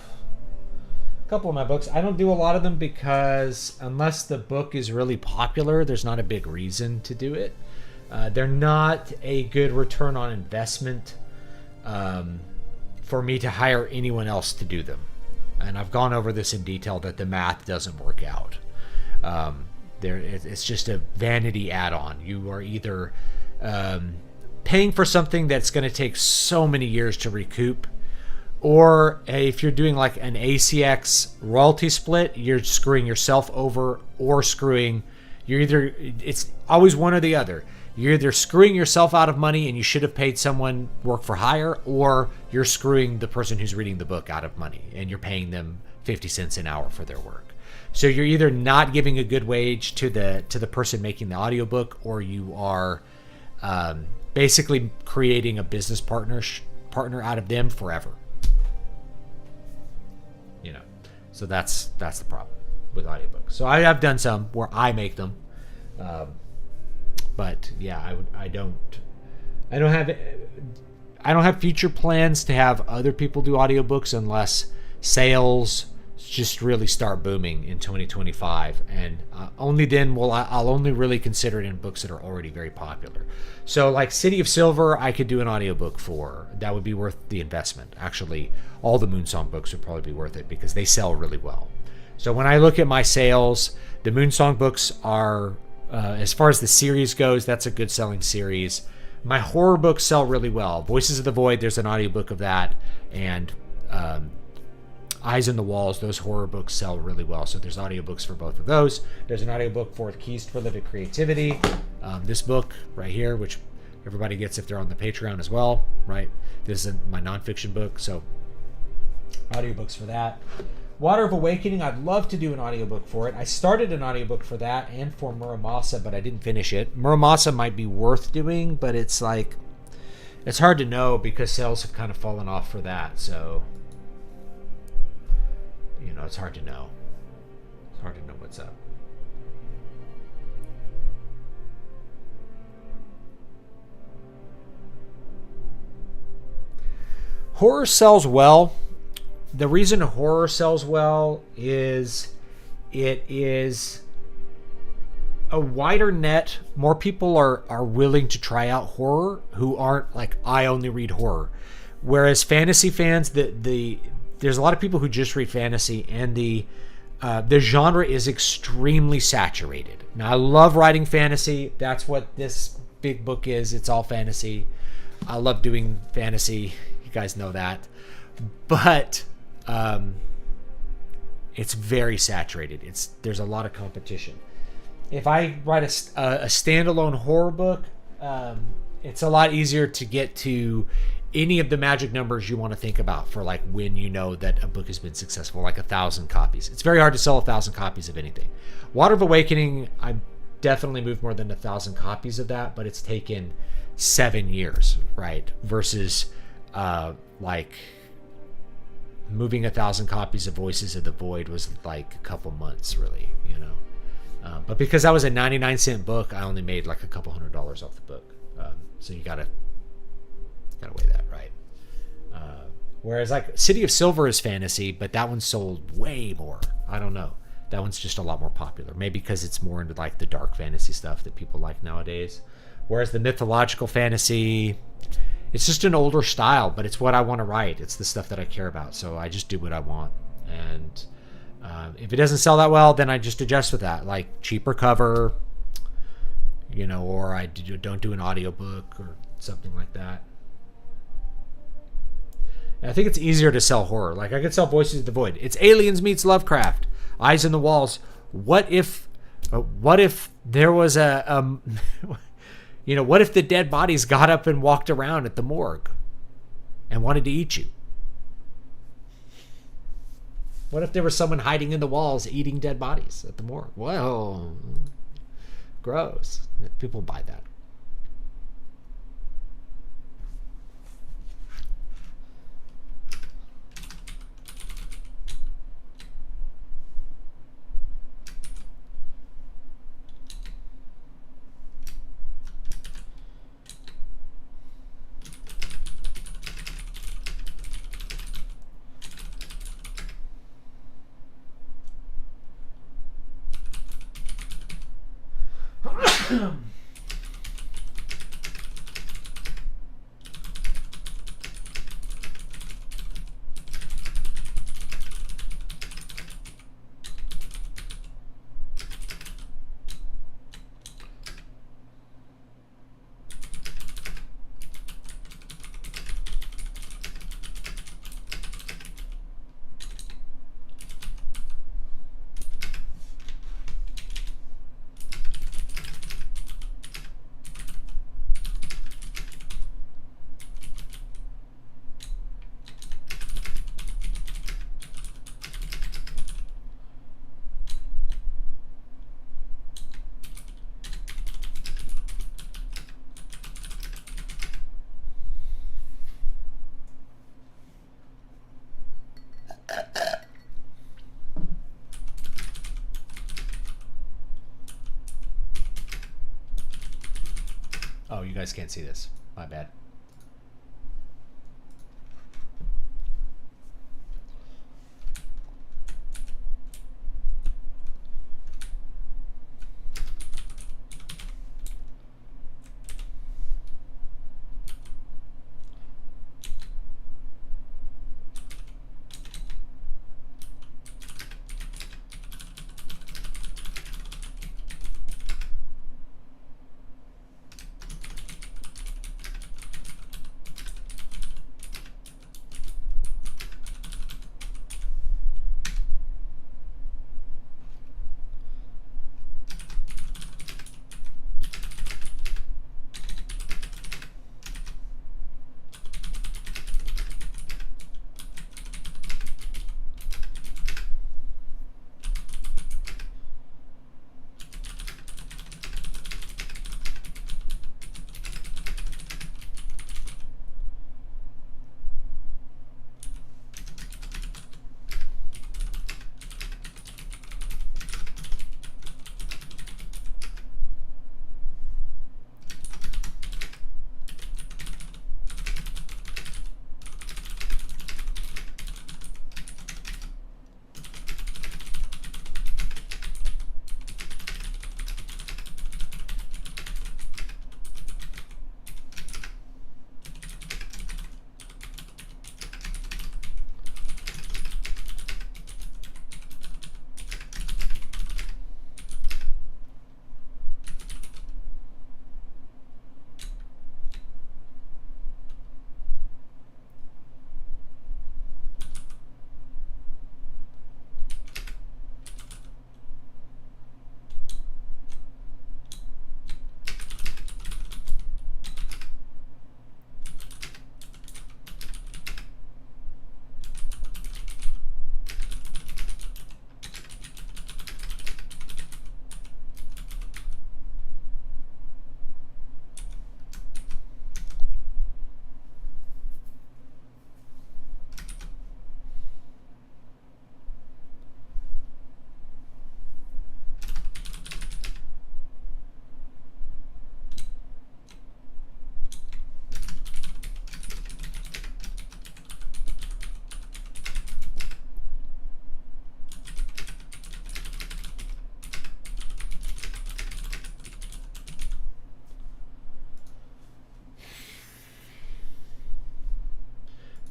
a couple of my books. I don't do a lot of them because unless the book is really popular, there's not a big reason to do it. They're not a good return on investment for me to hire anyone else to do them. And I've gone over this in detail that the math doesn't work out. It's just a vanity add-on. You are either paying for something that's going to take so many years to recoup, or if you're doing like an ACX royalty split, you're screwing yourself over, or it's always one or the other. You're either screwing yourself out of money and you should have paid someone work for hire, or you're screwing the person who's reading the book out of money and you're paying them 50 cents an hour for their work. So you're either not giving a good wage to the person making the audiobook, or you are basically creating a business partner out of them forever. You know, so that's the problem with audiobooks. So I've done some where I make them, but yeah, I don't have future plans to have other people do audiobooks unless sales just really start booming in 2025, and only then I'll only really consider it in books that are already very popular. So like City of Silver, I could do an audiobook for. That would be worth the investment. Actually, all the Moonsong books would probably be worth it because they sell really well. So when I look at my sales, the Moonsong books are As far as the series goes, that's a good selling series. My horror books sell really well. Voices of the Void, there's an audiobook of that, and Eyes in the Walls, those horror books sell really well. So there's audiobooks for both of those. There's an audiobook for Keys to Prolific Creativity. This book right here, which everybody gets if they're on the Patreon as well, right? This is my nonfiction book, so audiobooks for that. Water of Awakening, I'd love to do an audiobook for it. I started an audiobook for that and for Muramasa, but I didn't finish it. Muramasa might be worth doing, but it's like, it's hard to know because sales have kind of fallen off for that, so, you know, it's hard to know. It's hard to know what's up. Horror sells well. The reason horror sells well is it is a wider net. More people are willing to try out horror who aren't like, I only read horror. Whereas fantasy fans, there's a lot of people who just read fantasy, and the genre is extremely saturated. Now, I love writing fantasy. That's what this big book is. It's all fantasy. I love doing fantasy. You guys know that. But it's very saturated. There's a lot of competition. If I write a standalone horror book, it's a lot easier to get to any of the magic numbers you want to think about for like when you know that a book has been successful, like 1,000 copies. It's very hard to sell 1,000 copies of anything. Water of Awakening, I definitely moved more than 1,000 copies of that, but it's taken 7 years, right? Versus like moving 1,000 copies of Voices of the Void was like a couple months, really, you know. But because that was a 99-cent book, I only made like a couple $100s off the book. So you gotta weigh that, right? Whereas like City of Silver is fantasy, but that one sold way more. I don't know. That one's just a lot more popular. Maybe because it's more into like the dark fantasy stuff that people like nowadays. Whereas the mythological fantasy, it's just an older style, but it's what I want to write. It's the stuff that I care about. So I just do what I want. And if it doesn't sell that well, then I just adjust with that. Like cheaper cover, you know, or I don't do an audiobook or something like that. And I think it's easier to sell horror. Like I could sell Voices of the Void. It's Aliens meets Lovecraft. Eyes in the Walls. What if there was a you know, what if the dead bodies got up and walked around at the morgue and wanted to eat you? What if there was someone hiding in the walls eating dead bodies at the morgue? Whoa, gross. People buy that. Oh, you guys can't see this. My bad.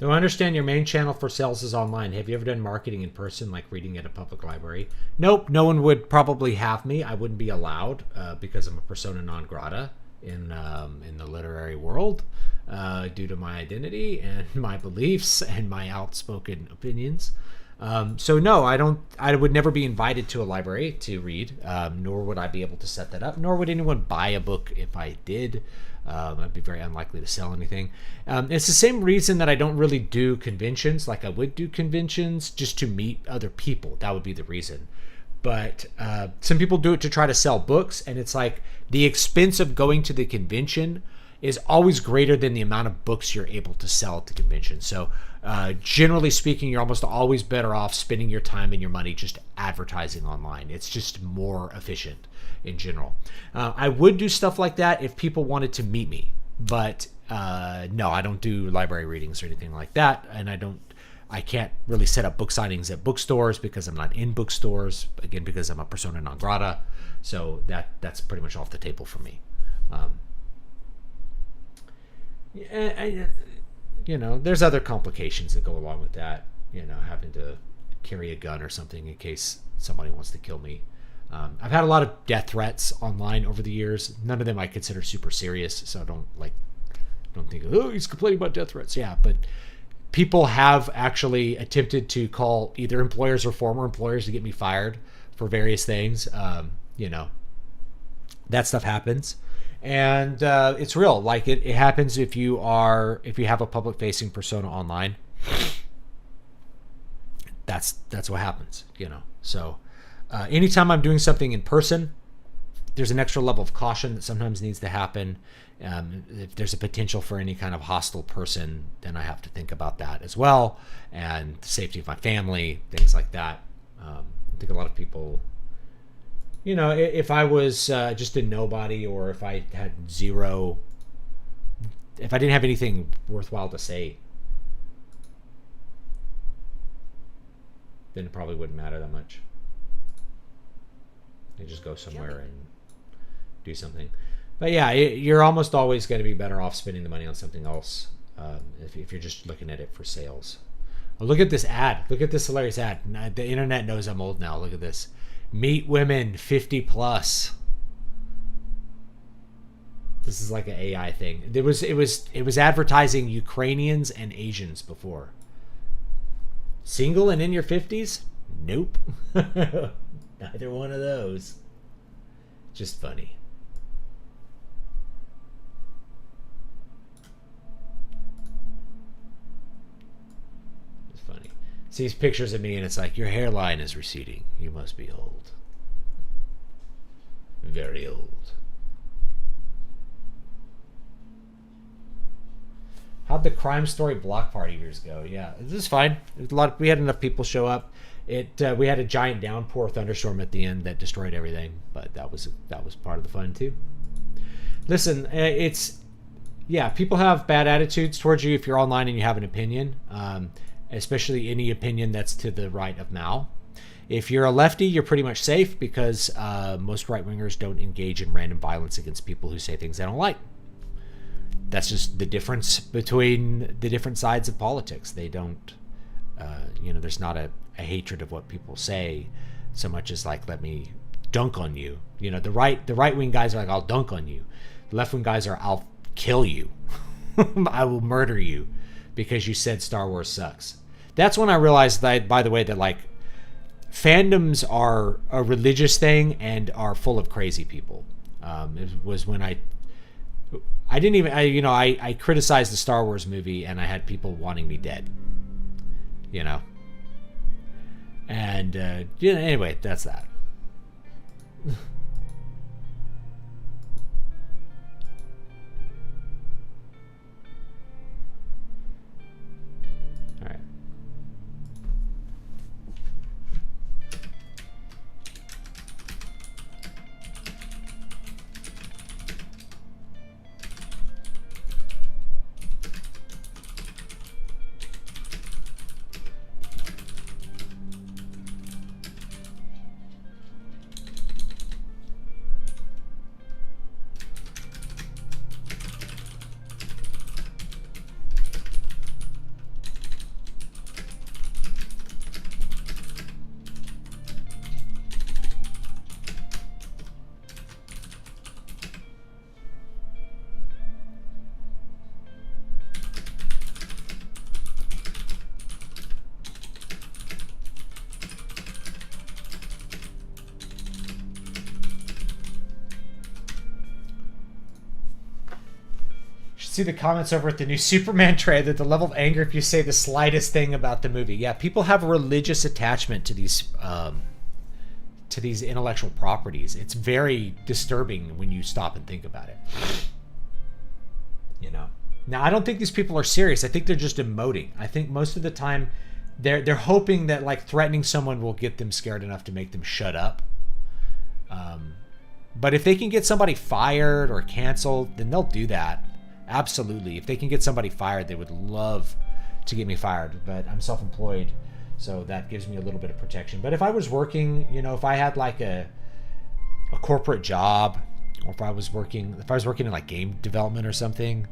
Though I understand your main channel for sales is online. Have you ever done marketing in person, like reading at a public library? Nope. No one would probably have me. I wouldn't be allowed because I'm a persona non grata in the literary world due to my identity and my beliefs and my outspoken opinions. So no, I don't. I would never be invited to a library to read, nor would I be able to set that up. Nor would anyone buy a book if I did. I'd be very unlikely to sell anything. It's the same reason that I don't really do conventions. Like I would do conventions just to meet other people. That would be the reason. But some people do it to try to sell books, and it's like the expense of going to the convention is always greater than the amount of books you're able to sell at the convention. So generally speaking, you're almost always better off spending your time and your money just advertising online. It's just more efficient in general. I would do stuff like that if people wanted to meet me, but no, I don't do library readings or anything like that. And I can't really set up book signings at bookstores because I'm not in bookstores, again, because I'm a persona non grata. So that's pretty much off the table for me. You know, there's other complications that go along with that, you know, having to carry a gun or something in case somebody wants to kill me. I've had a lot of death threats online over the years. None of them I consider super serious, so don't think, oh, he's complaining about death threats. Yeah, but people have actually attempted to call either employers or former employers to get me fired for various things. You know, that stuff happens. And it's real. Like it happens if you have a public facing persona online. That's what happens, you know. So anytime I'm doing something in person, there's an extra level of caution that sometimes needs to happen. If there's a potential for any kind of hostile person, then I have to think about that as well, and the safety of my family, things like that. I think a lot of people, you know, if I was just a nobody, or if I had if I didn't have anything worthwhile to say, then it probably wouldn't matter that much. You just go somewhere and do something. But yeah, you're almost always going to be better off spending the money on something else if you're just looking at it for sales. Oh, look at this ad. Look at this hilarious ad. The internet knows I'm old now. Look at this. Meet women 50 plus. This is like an AI thing. It was advertising Ukrainians and Asians before. Single and in your 50s? Nope. Neither one of those. Just funny. It's funny. Sees pictures of me and it's like, your hairline is receding. You must be old. Very old. How'd the Crime Story block party years go? Yeah, this is fine. We had enough people show up. We had a giant downpour thunderstorm at the end that destroyed everything, but that was part of the fun too. Listen, people have bad attitudes towards you if you're online and you have an opinion, especially any opinion that's to the right of Mao. If you're a lefty, you're pretty much safe because most right-wingers don't engage in random violence against people who say things they don't like. That's just the difference between the different sides of politics. They don't, there's not a hatred of what people say so much as like, let me dunk on you. You know, the right wing guys are like, I'll dunk on you. The left wing guys are, I'll kill you. I will murder you because you said Star Wars sucks. That's when I realized that, by the way, that like fandoms are a religious thing and are full of crazy people. It was when I criticized the Star Wars movie and I had people wanting me dead, you know? And, anyway, that's that. All right. see the comments over at the new Superman trailer, the level of anger if you say the slightest thing about the movie. Yeah, people have a religious attachment to these intellectual properties. It's very disturbing when you stop and think about it. You know. Now, I don't think these people are serious. I think they're just emoting. I think most of the time they're hoping that like threatening someone will get them scared enough to make them shut up. But if they can get somebody fired or canceled, then they'll do that. Absolutely. If they can get somebody fired, they would love to get me fired. But I'm self-employed, so that gives me a little bit of protection. But if I was working, you know, if I had like a corporate job, or if I was working in like game development or something,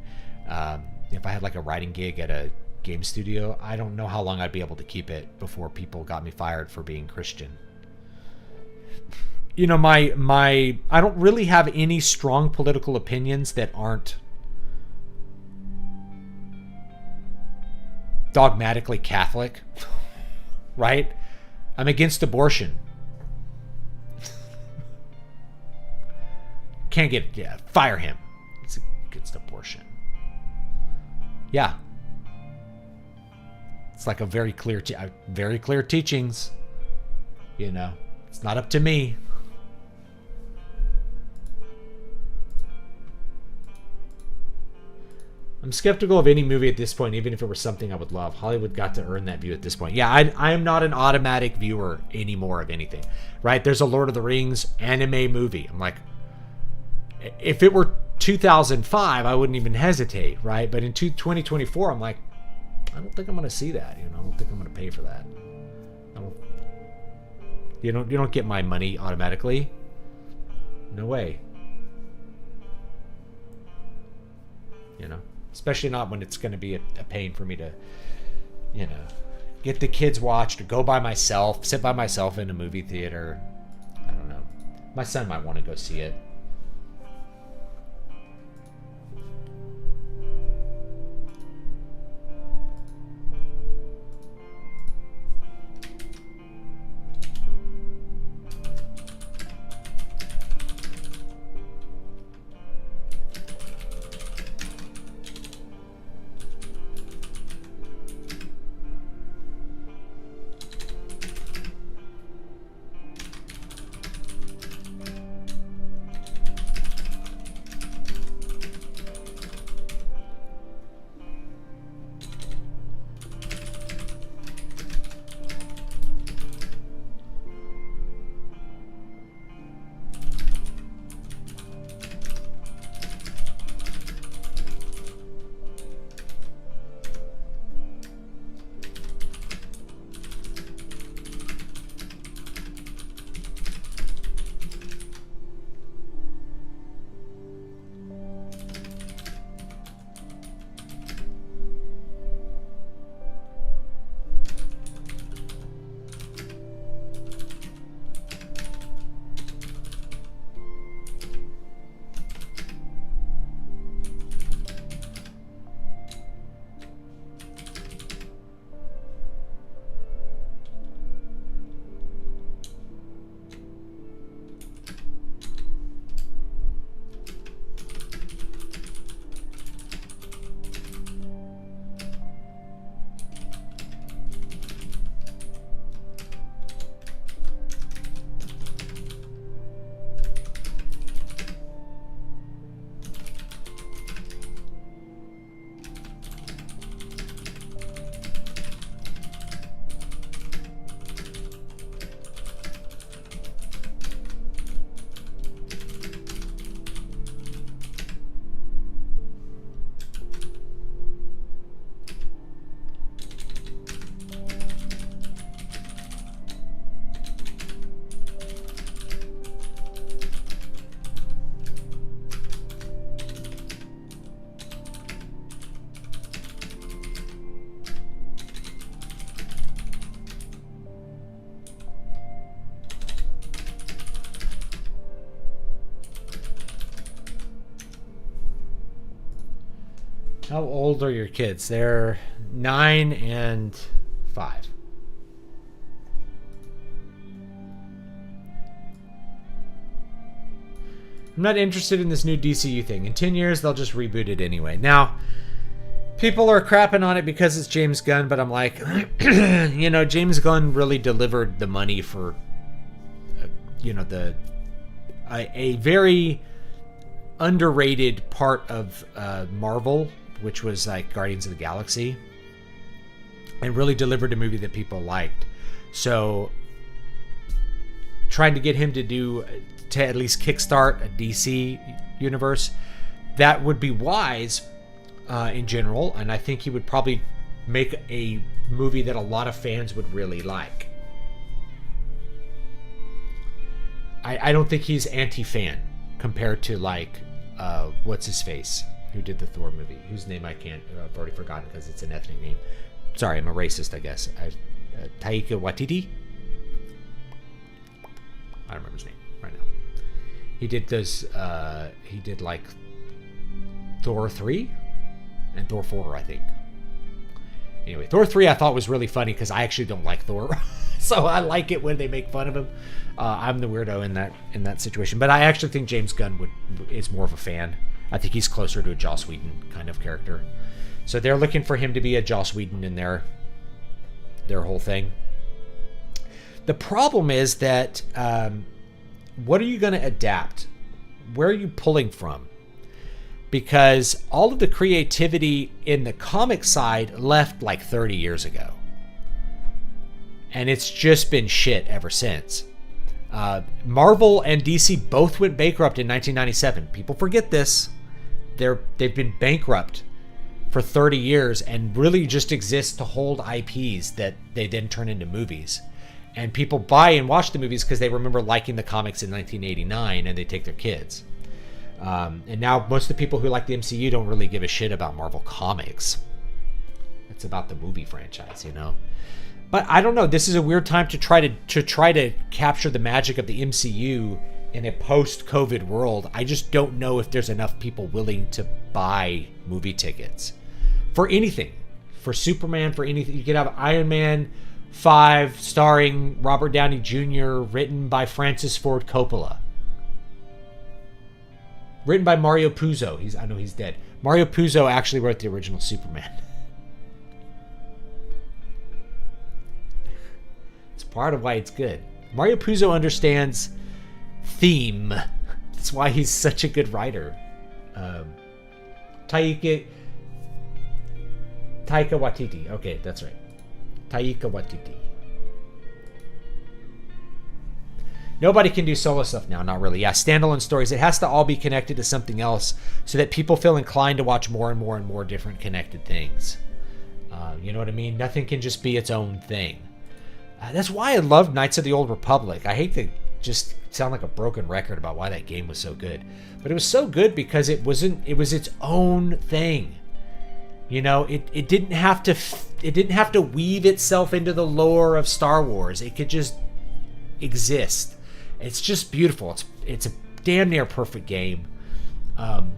if I had like a writing gig at a game studio, I don't know how long I'd be able to keep it before people got me fired for being Christian. You know, I don't really have any strong political opinions that aren't dogmatically Catholic, right? I'm against abortion. Can't get, yeah, fire him. It's against abortion. Yeah. It's like a very clear teachings. You know, it's not up to me. I'm skeptical of any movie at this point, even if it were something I would love. Hollywood got to earn that view at this point. Yeah, I am not an automatic viewer anymore of anything, right? There's a Lord of the Rings anime movie. I'm like, if it were 2005, I wouldn't even hesitate, right? But in 2024, I'm like, I don't think I'm going to see that. You know, I don't think I'm going to pay for that. You don't get my money automatically. No way. You know. Especially not when it's going to be a pain for me to, you know, get the kids watched or go by myself, sit by myself in a movie theater. I don't know. My son might want to go see it. How old are your kids? They're 9 and 5. I'm not interested in this new DCU thing. In 10 years, they'll just reboot it anyway. Now, people are crapping on it because it's James Gunn, but I'm like, you know, James Gunn really delivered the money for, you know, a very underrated part of Marvel, which was like Guardians of the Galaxy, and really delivered a movie that people liked. So trying to get him to at least kickstart a DC universe, that would be wise in general, and I think he would probably make a movie that a lot of fans would really like. I don't think he's anti-fan compared to like what's his face who did the Thor movie, whose name I've already forgotten because it's an ethnic name. Sorry, I'm a racist, I guess. Taika Waititi. I don't remember his name right now. He did those. He did like Thor 3 and Thor 4, I think. Anyway, Thor 3 I thought was really funny because I actually don't like Thor, so I like it when they make fun of him. I'm the weirdo in that situation, but I actually think James Gunn is more of a fan. I think he's closer to a Joss Whedon kind of character. So they're looking for him to be a Joss Whedon in their whole thing. The problem is that what are you going to adapt? Where are you pulling from? Because all of the creativity in the comic side left like 30 years ago. And it's just been shit ever since. Marvel and DC both went bankrupt in 1997. People forget this. They've been bankrupt for 30 years and really just exist to hold IPs that they then turn into movies. And people buy and watch the movies because they remember liking the comics in 1989 and they take their kids. And now most of the people who like the MCU don't really give a shit about Marvel Comics. It's about the movie franchise, you know? But I don't know. This is a weird time to try to capture the magic of the MCU in a post-COVID world. I just don't know if there's enough people willing to buy movie tickets for anything. For Superman, for anything. You could have Iron Man 5 starring Robert Downey Jr., written by Francis Ford Coppola. Written by Mario Puzo. I know he's dead. Mario Puzo actually wrote the original Superman. It's part of why it's good. Mario Puzo understands theme. That's why he's such a good writer. Taika Waititi. Okay, that's right. Taika Waititi. Nobody can do solo stuff now, not really. Yeah, standalone stories. It has to all be connected to something else so that people feel inclined to watch more and more and more different connected things. You know what I mean? Nothing can just be its own thing. That's why I love Knights of the Old Republic. I hate to just sound like a broken record about why that game was so good. But it was so good because it was its own thing. You know, it didn't have to weave itself into the lore of Star Wars. It could just exist. It's just beautiful. It's a damn near perfect game.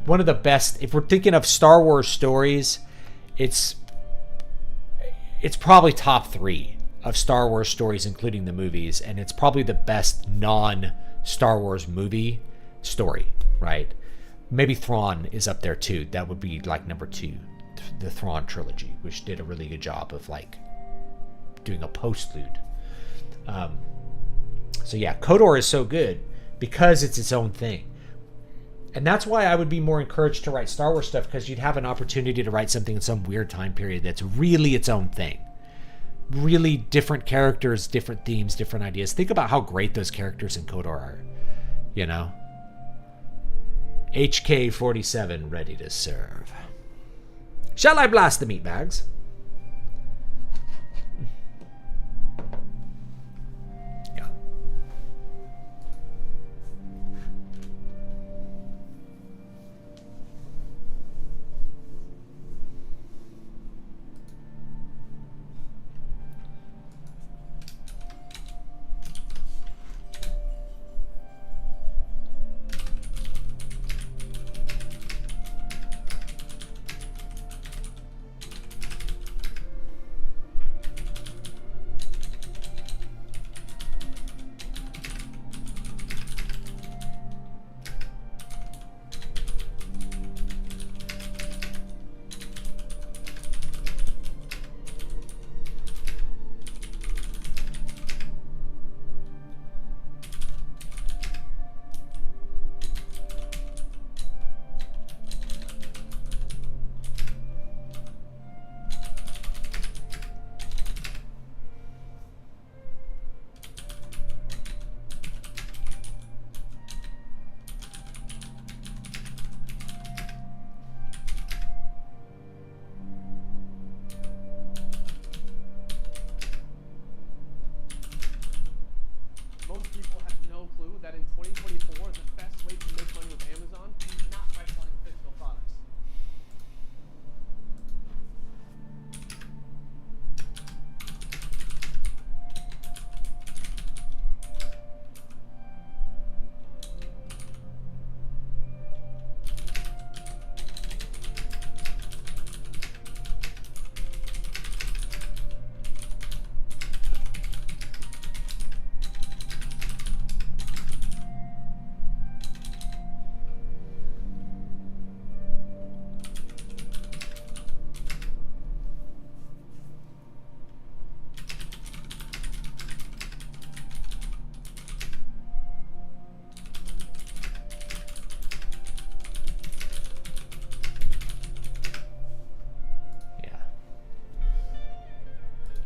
One of the best. If we're thinking of Star Wars stories, it's probably top 3 of Star Wars stories, including the movies, and it's probably the best non-Star Wars movie story, right? Maybe Thrawn is up there too. That would be like number 2, the Thrawn trilogy, which did a really good job of like doing a postlude. So yeah, KOTOR is so good because it's its own thing. And that's why I would be more encouraged to write Star Wars stuff, because you'd have an opportunity to write something in some weird time period that's really its own thing. Really different characters, different themes, different ideas. Think about how great those characters in KOTOR are, you know? HK-47 ready to serve. Shall I blast the meat bags? Yeah.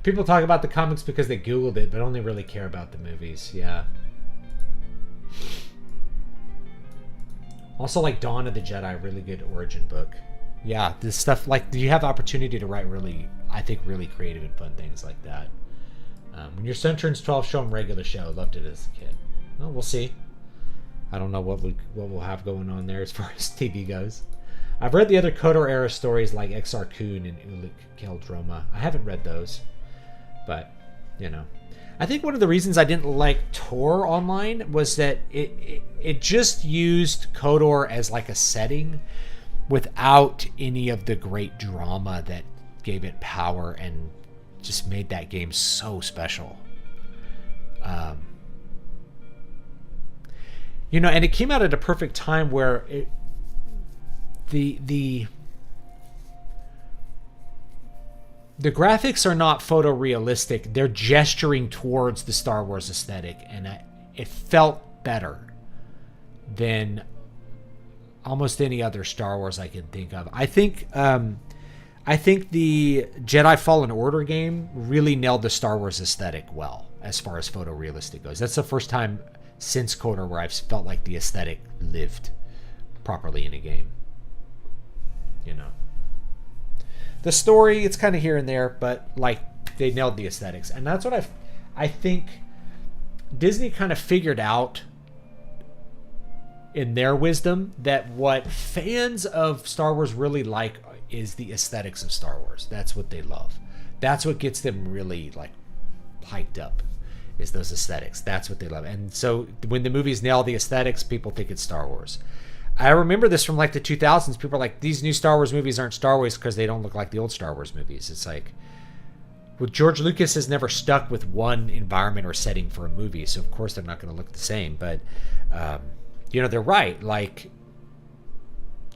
People talk about the comics because they Googled it, but only really care about the movies. Yeah. Also, like Dawn of the Jedi, really good origin book. Yeah, this stuff, like, you have the opportunity to write really, I think, really creative and fun things like that. When your son turns 12, show him regular show. Loved it as a kid. Well, we'll see. I don't know what we'll have going on there as far as TV goes. I've read the other KOTOR era stories like Exar Kun and Ulik Keldroma. I haven't read those, but you know, I think one of the reasons I didn't like Tor Online was that it just used KOTOR as like a setting without any of the great drama that gave it power and just made that game so special. You know, and it came out at a perfect time where the graphics are not photorealistic. They're gesturing towards the Star Wars aesthetic, and it felt better than almost any other Star Wars I can think of. I think the Jedi Fallen Order game really nailed the Star Wars aesthetic well as far as photorealistic goes. That's the first time since KOTOR where I've felt like the aesthetic lived properly in a game. You know, the story, it's kind of here and there, but like they nailed the aesthetics, and that's what I think Disney kind of figured out in their wisdom, that what fans of Star Wars really like is the aesthetics of Star Wars. That's what they love. That's what gets them really like hyped up, is those aesthetics. That's what they love. And so when the movies nail the aesthetics, people think it's Star Wars. I remember this from like the 2000s. People are like, these new Star Wars movies aren't Star Wars because they don't look like the old Star Wars movies. It's like, well, George Lucas has never stuck with one environment or setting for a movie, so of course they're not going to look the same. But you know, they're right. Like,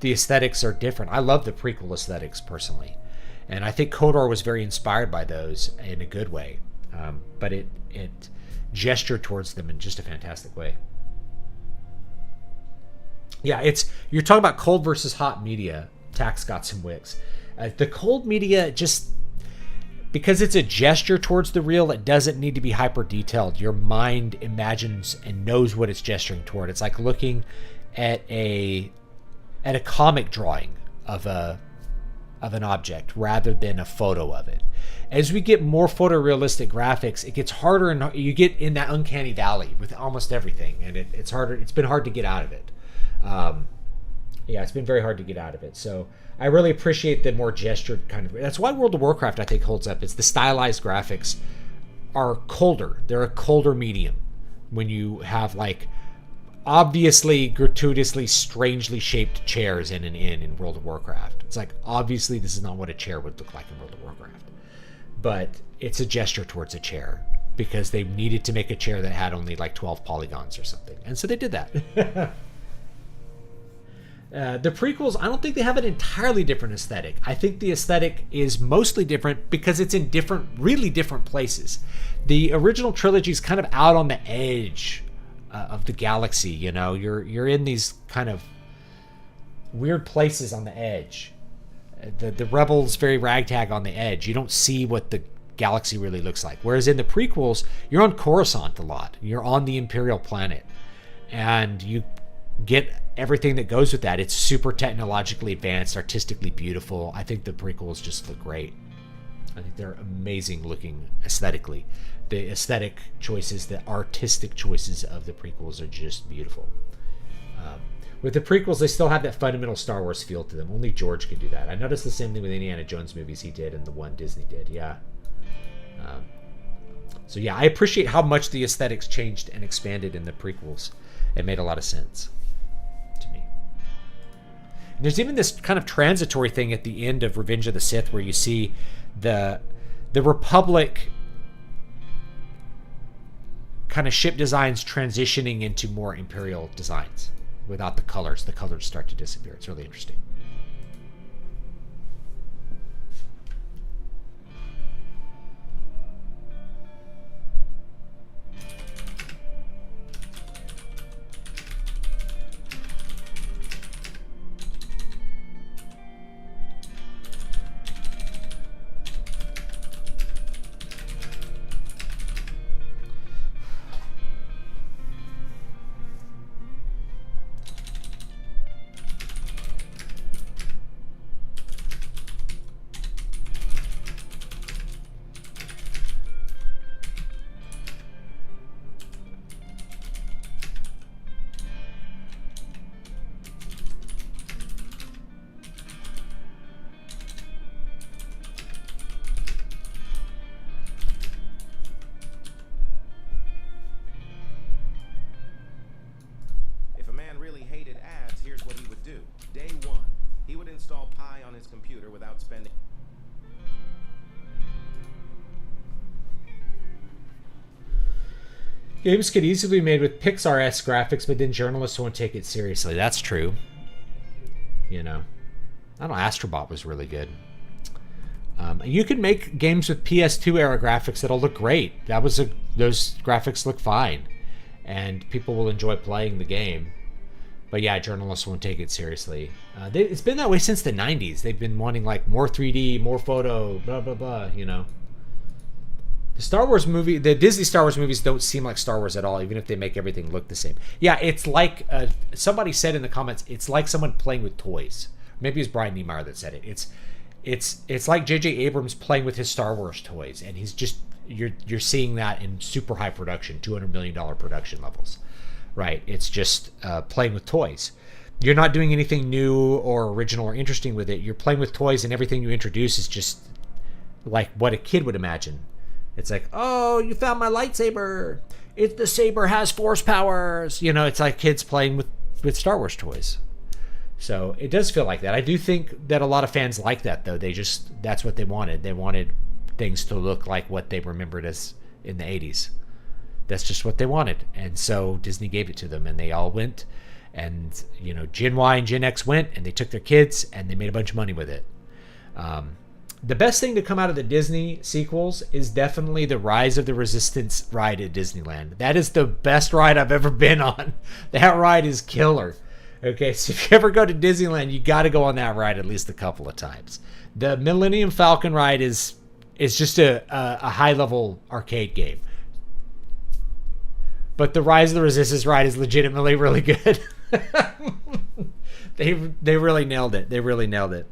the aesthetics are different. I love the prequel aesthetics personally, and I think KOTOR was very inspired by those in a good way. But it gestured towards them in just a fantastic way. Yeah, you're talking about cold versus hot media. Tax got some wicks. The cold media, just because it's a gesture towards the real, it doesn't need to be hyper detailed. Your mind imagines and knows what it's gesturing toward. It's like looking at a comic drawing of an object rather than a photo of it. As we get more photorealistic graphics, it gets harder, and you get in that uncanny valley with almost everything, and it's harder. It's been hard to get out of it. Yeah, it's been very hard to get out of it. So I really appreciate the more gestured kind of. That's why World of Warcraft, I think, holds up. It's the stylized graphics are colder. They're a colder medium when you have like obviously gratuitously strangely shaped chairs in an inn in World of Warcraft. It's like, obviously this is not what a chair would look like in World of Warcraft, but it's a gesture towards a chair because they needed to make a chair that had only like 12 polygons or something, and so they did that. The prequels, I don't think they have an entirely different aesthetic. I think the aesthetic is mostly different because it's in really different places. The original trilogy is kind of out on the edge of the galaxy. You know, you're in these kind of weird places on the edge. The Rebels very ragtag on the edge. You don't see what the galaxy really looks like. Whereas in the prequels, you're on Coruscant a lot. You're on the Imperial planet, and you get everything that goes with that. It's super technologically advanced, artistically beautiful. I think the prequels just look great. I think they're amazing looking aesthetically. The aesthetic choices, the artistic choices of the prequels are just beautiful. With the prequels, they still have that fundamental Star Wars feel to them. Only George could do that. I noticed the same thing with Indiana Jones movies he did and the one Disney did. Yeah. So yeah, I appreciate how much the aesthetics changed and expanded in the prequels. It made a lot of sense to me. And there's even this kind of transitory thing at the end of Revenge of the Sith where you see the Republic kind of ship designs transitioning into more Imperial designs without the colors. The colors start to disappear. It's really interesting. Games could easily be made with Pixar-esque graphics, but then journalists won't take it seriously. That's true. You know, I don't know. Astrobot was really good. You can make games with PS2 era graphics that'll look great. Those graphics look fine, and people will enjoy playing the game. But yeah, journalists won't take it seriously. It's been that way since the 90s. They've been wanting like more 3D, more photo, blah blah blah. You know. The Disney Star Wars movies don't seem like Star Wars at all, even if they make everything look the same. Yeah, it's like somebody said in the comments, it's like someone playing with toys. Maybe it's Brian Niemeyer that said it. It's like J.J. Abrams playing with his Star Wars toys, and he's just you're seeing that in super high production, $200 million production levels, right? It's just playing with toys. You're not doing anything new or original or interesting with it. You're playing with toys, and everything you introduce is just like what a kid would imagine. It's like, oh, you found my lightsaber. The saber has force powers. You know, it's like kids playing with Star Wars toys. So it does feel like that. I do think that a lot of fans like that, though. That's what they wanted. They wanted things to look like what they remembered as in the 80s. That's just what they wanted. And so Disney gave it to them, and they all went. And, you know, Gen Y and Gen X went, and they took their kids, and they made a bunch of money with it. The best thing to come out of the Disney sequels is definitely the Rise of the Resistance ride at Disneyland. That is the best ride I've ever been on. That ride is killer. Okay, so if you ever go to Disneyland, you got to go on that ride at least a couple of times. The Millennium Falcon ride is just a high-level arcade game. But the Rise of the Resistance ride is legitimately really good. They really nailed it. They really nailed it.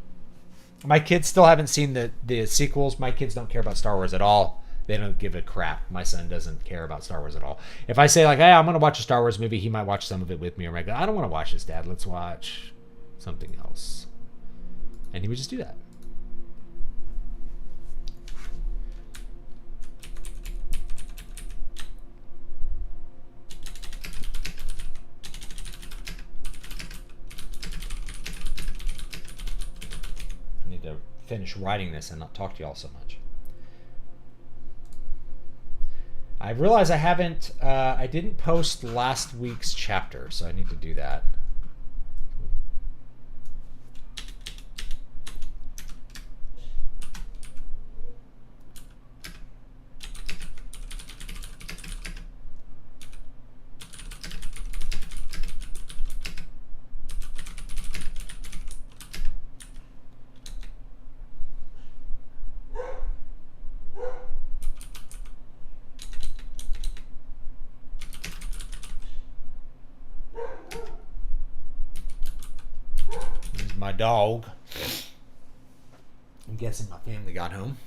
My kids still haven't seen the sequels. My kids don't care about Star Wars at all. They don't give a crap. My son doesn't care about Star Wars at all. If I say, like, hey, I'm going to watch a Star Wars movie, he might watch some of it with me. Or I go, I don't want to watch this, Dad. Let's watch something else. And he would just do that. I need to finish writing this and not talk to y'all so much. I realize I didn't post last week's chapter, so I need to do that. My dog. I'm guessing my family got home.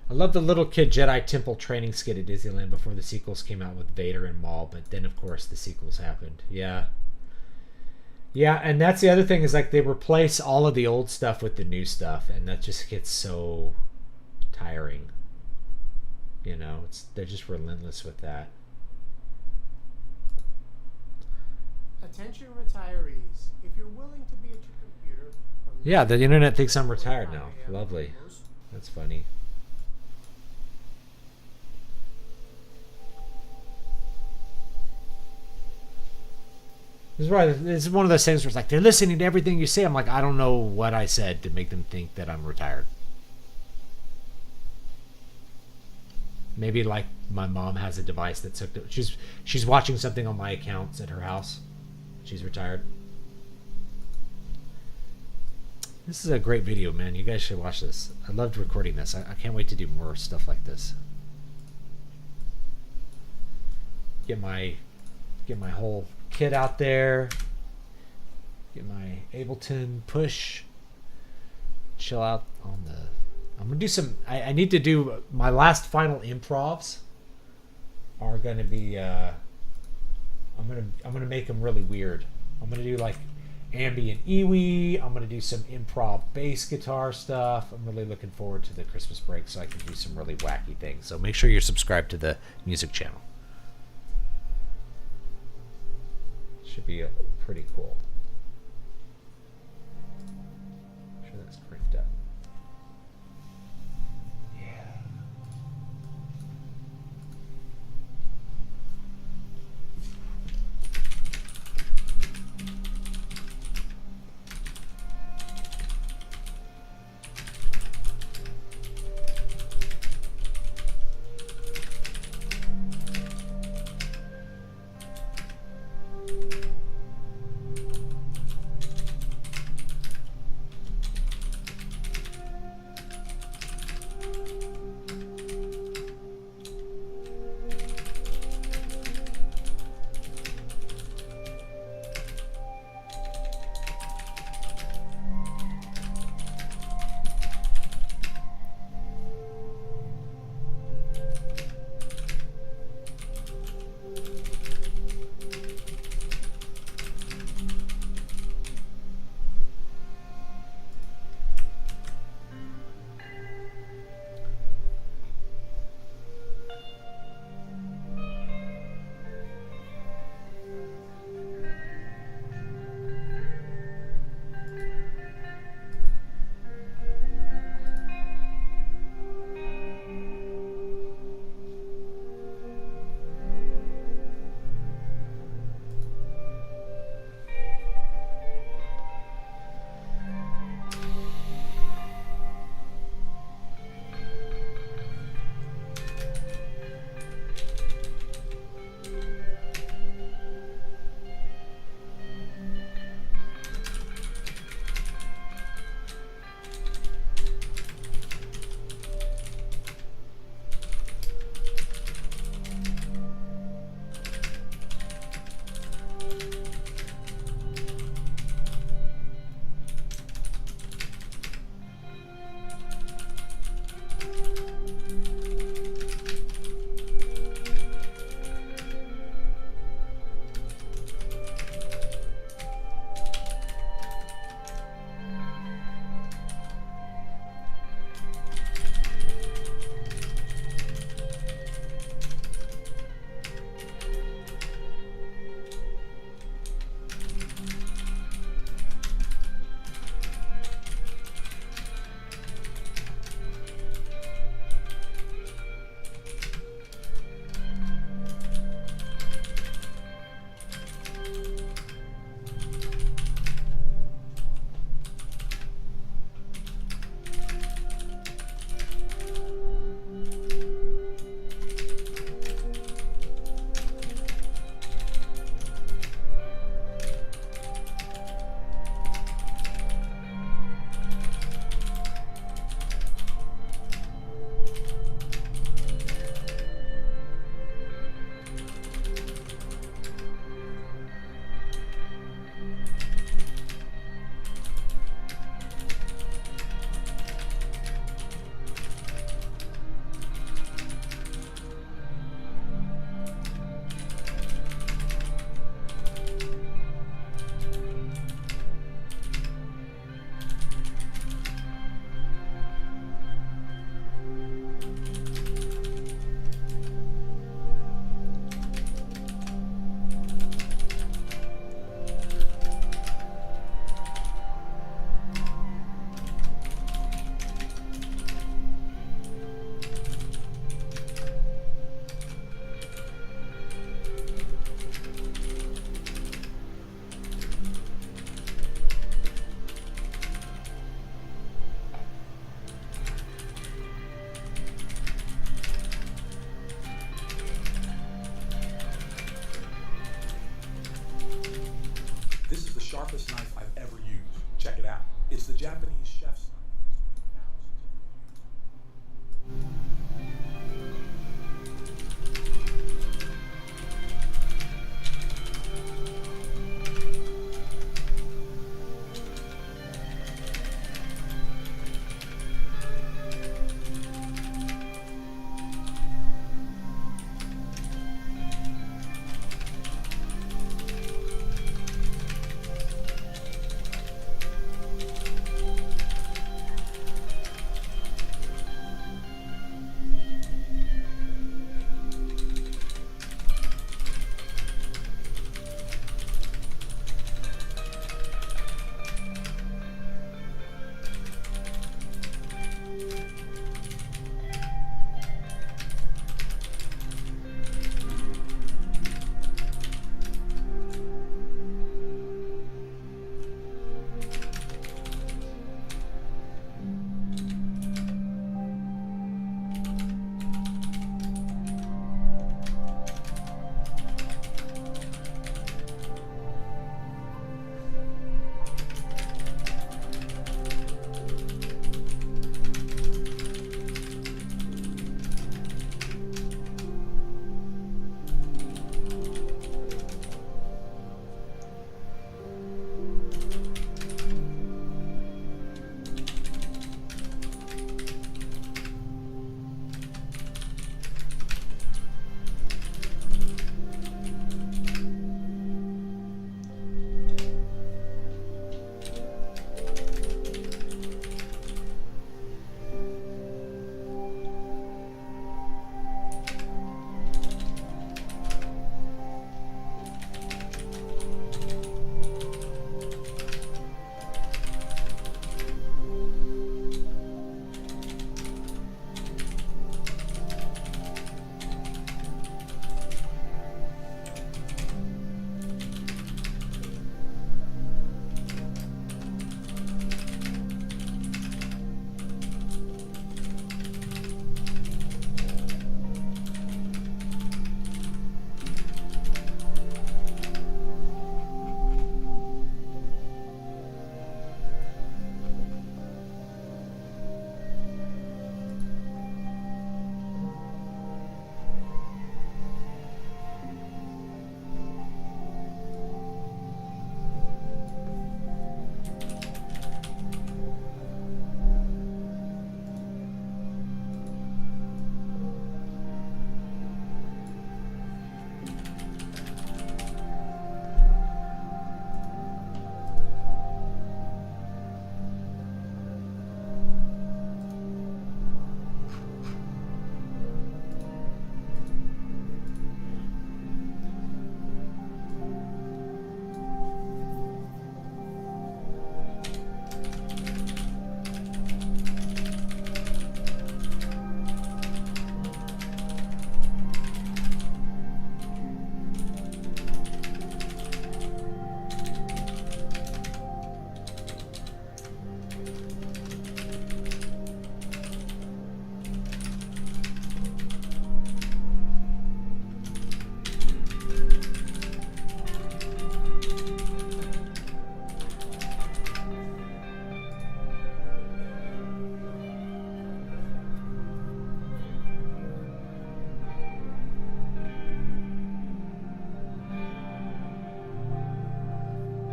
I love the little kid Jedi Temple training skit at Disneyland before the sequels came out with Vader and Maul, but then of course the sequels happened. Yeah. Yeah, and that's the other thing is like they replace all of the old stuff with the new stuff, and that just gets so tiring. You know, they're just relentless with that. Attention retirees, if you're willing to be at your computer... Yeah, the internet thinks I'm retired now. Lovely. That's funny. This is one of those things where it's like, they're listening to everything you say. I'm like, I don't know what I said to make them think that I'm retired. Maybe like my mom has a device that's hooked up. She's watching something on my accounts at her house. She's retired. This is a great video, man. You guys should watch this. I loved recording this. I can't wait to do more stuff like this. Get my whole kit out there. Get my Ableton push. Chill out on the... I'm gonna do some... I need to do... My last final improvs are gonna be... I'm gonna make them really weird. I'm gonna do like ambient Iwi. I'm gonna do some improv bass guitar stuff. I'm really looking forward to the Christmas break so I can do some really wacky things. So make sure you're subscribed to the music channel. Should be pretty cool. Make sure that's cranked up. Yeah.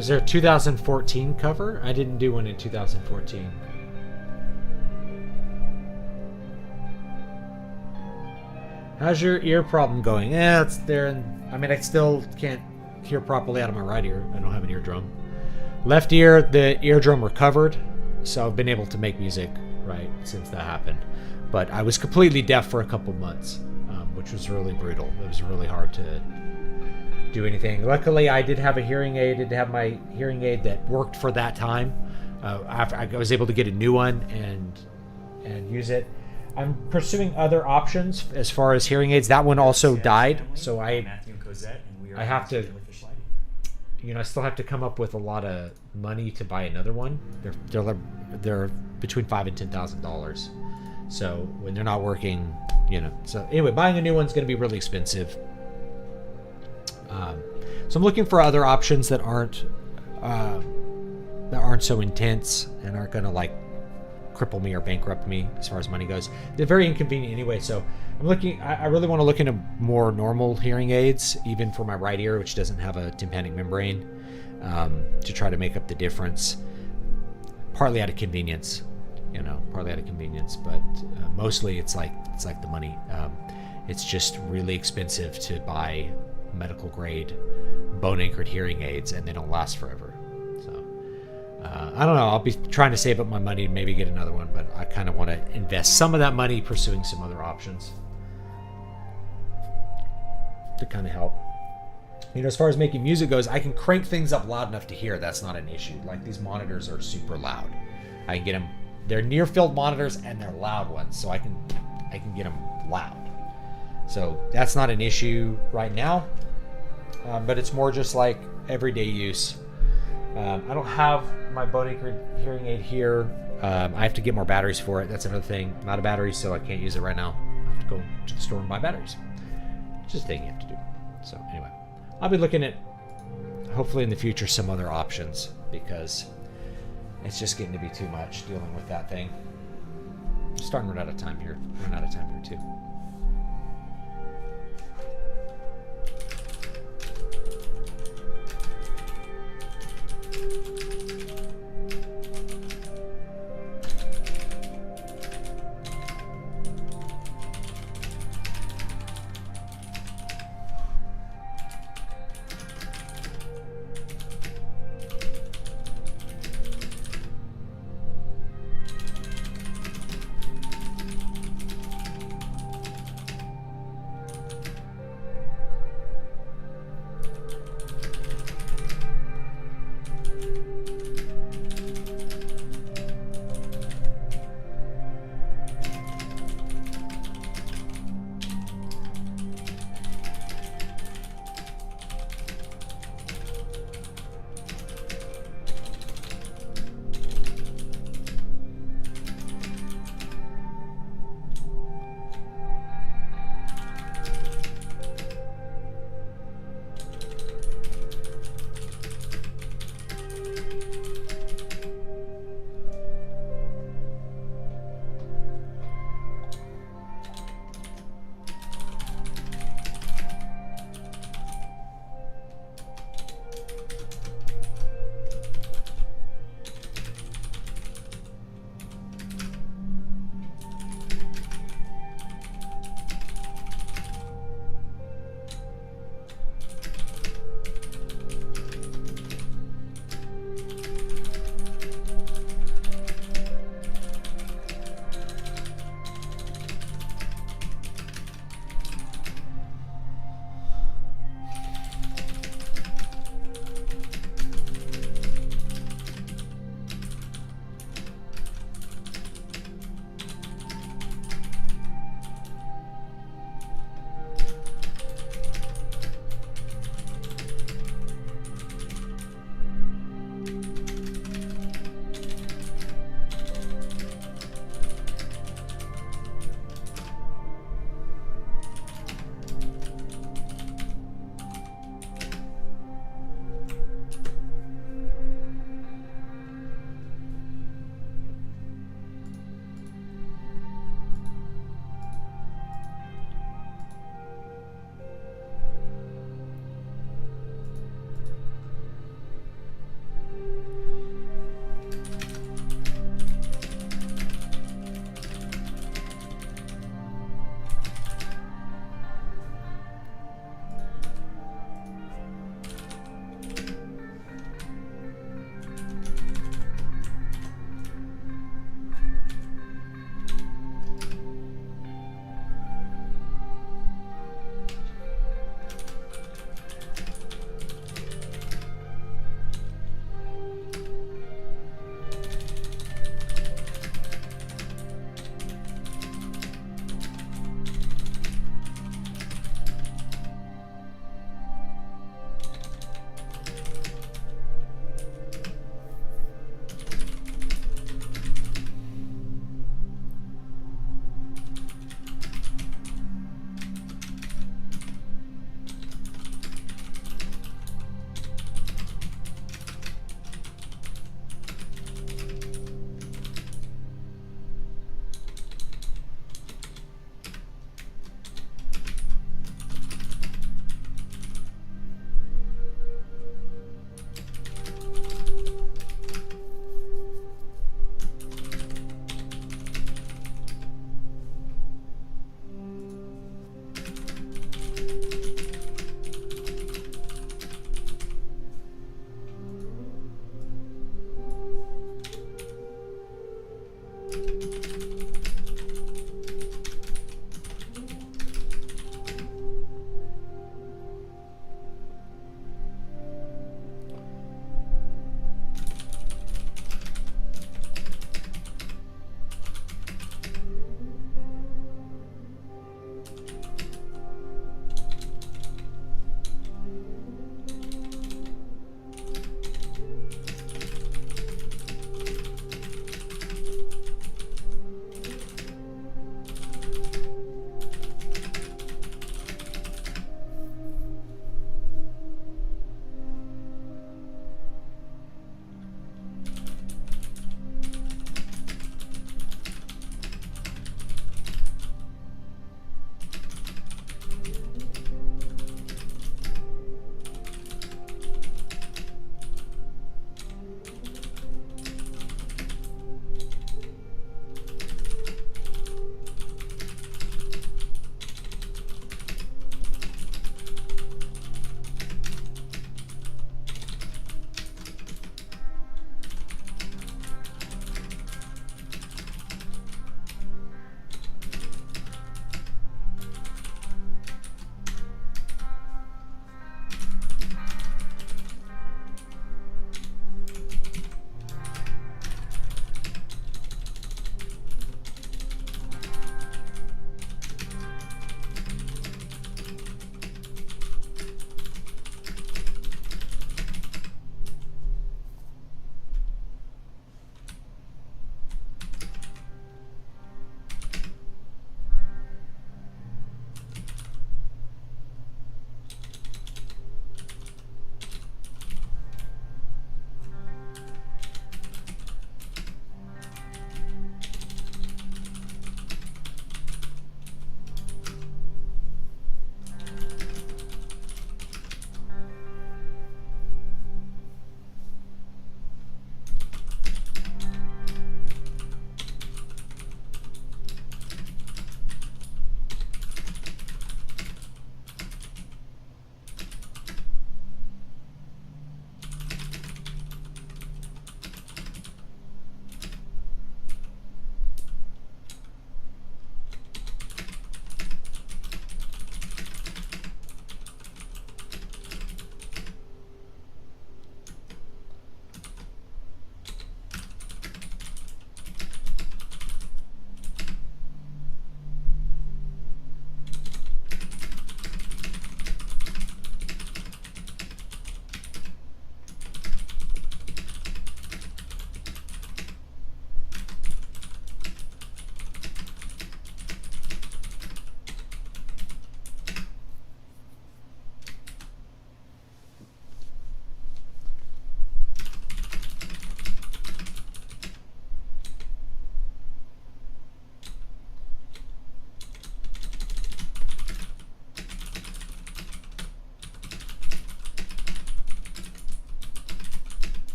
Was there a 2014 cover? I didn't do one in 2014. How's your ear problem going? Yeah, it's there. I mean, I still can't hear properly out of my right ear. I don't have an eardrum. Left ear, the eardrum recovered, so I've been able to make music right since that happened. But I was completely deaf for a couple months, which was really brutal. It was really hard to do anything. Luckily, I did have a hearing aid. I did have my hearing aid that worked for that time. After I was able to get a new one and use it. I'm pursuing other options as far as hearing aids. That one also died, so I have to, I still have to come up with a lot of money to buy another one. They're between $5,000 and $10,000. So when they're not working, So anyway, buying a new one's going to be really expensive. So I'm looking for other options that aren't so intense and aren't going to cripple me or bankrupt me as far as money goes. They're very inconvenient anyway, so I'm looking. I really want to look into more normal hearing aids, even for my right ear, which doesn't have a tympanic membrane, to try to make up the difference. Partly out of convenience, but mostly it's like the money. It's just really expensive to buy medical grade bone anchored hearing aids, and they don't last forever. So I don't know. I'll be trying to save up my money and maybe get another one, but I kind of want to invest some of that money pursuing some other options to kind of help. As far as making music goes, I can crank things up loud enough to hear. That's not an issue. Like, these monitors are super loud. I can get them. They're near field monitors and they're loud ones, so I can get them loud. So that's not an issue right now, but it's more just like everyday use. I don't have my bone anchored hearing aid here. I have to get more batteries for it. That's another thing. I'm out of batteries, so I can't use it right now. I have to go to the store and buy batteries. It's just a thing you have to do. So anyway, I'll be looking at, hopefully in the future, some other options, because it's just getting to be too much dealing with that thing. I'm starting to run out of time here too.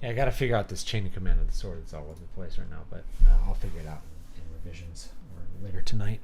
Yeah, I got to figure out this chain of command of the sword. It's all over the place right now, but I'll figure it out in revisions or later tonight.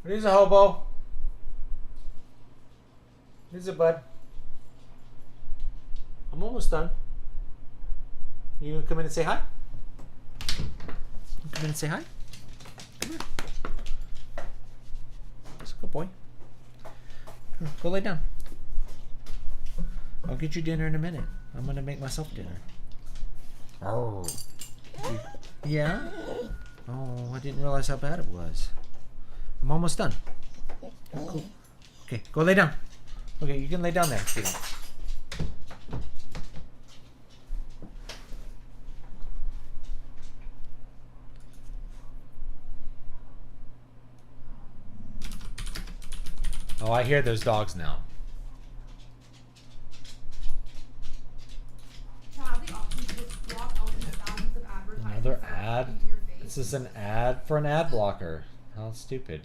Here's a hobo. Here's a bud. I'm almost done. You gonna come in and say hi? Come in and say hi? Come here. That's a good boy. Go lay down. I'll get you dinner in a minute. I'm gonna make myself dinner. Oh. Yeah? Oh, I didn't realize how bad it was. I'm almost done. Cool. Okay, go lay down. Okay, you can lay down there. Sweetie. Oh, I hear those dogs now. Another ad? This is an ad for an ad blocker. How stupid.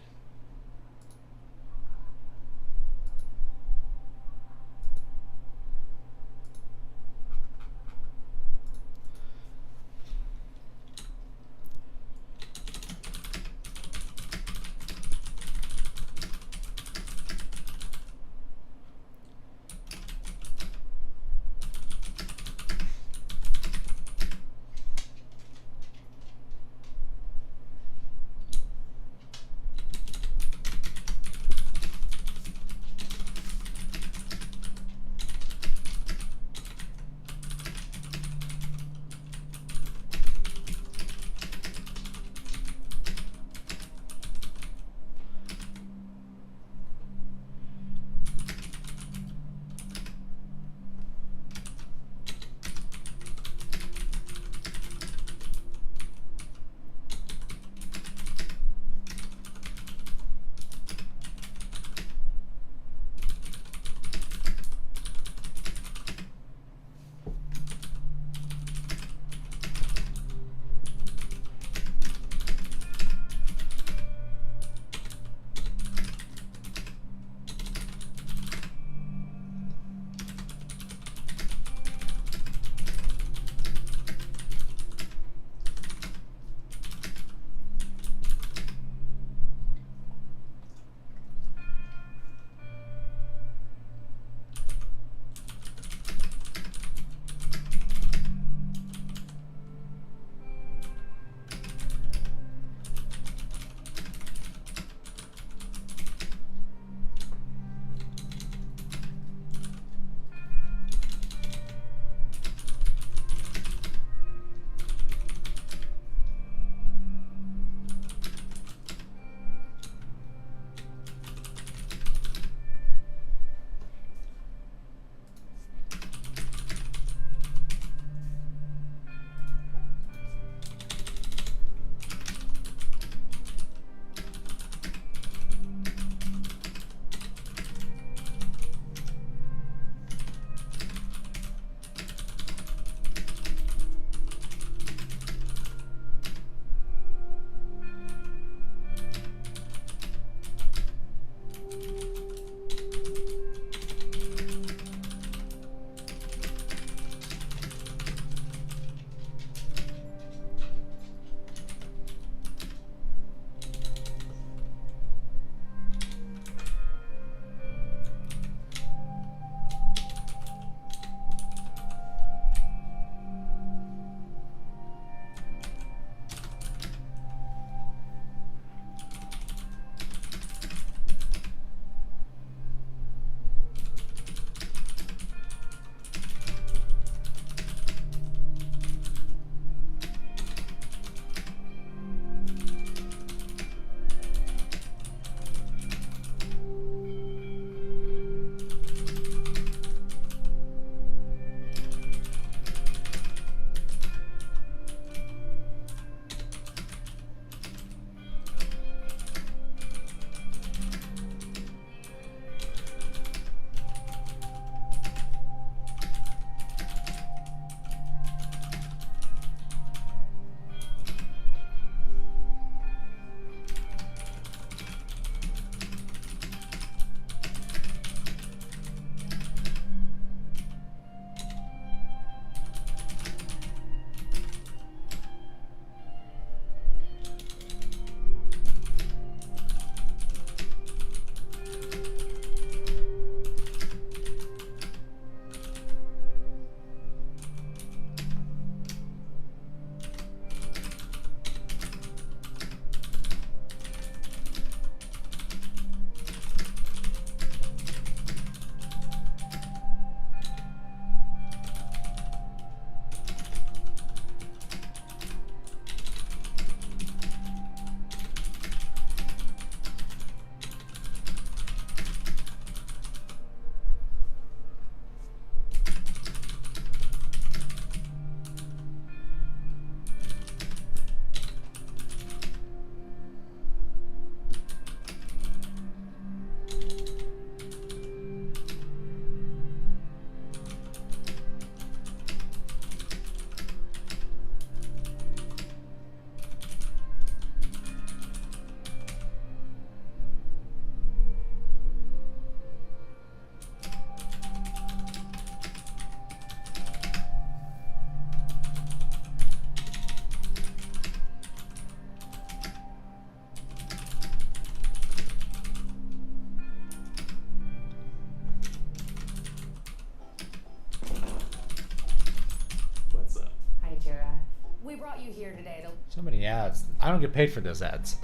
here today to So many ads. I don't get paid for those ads.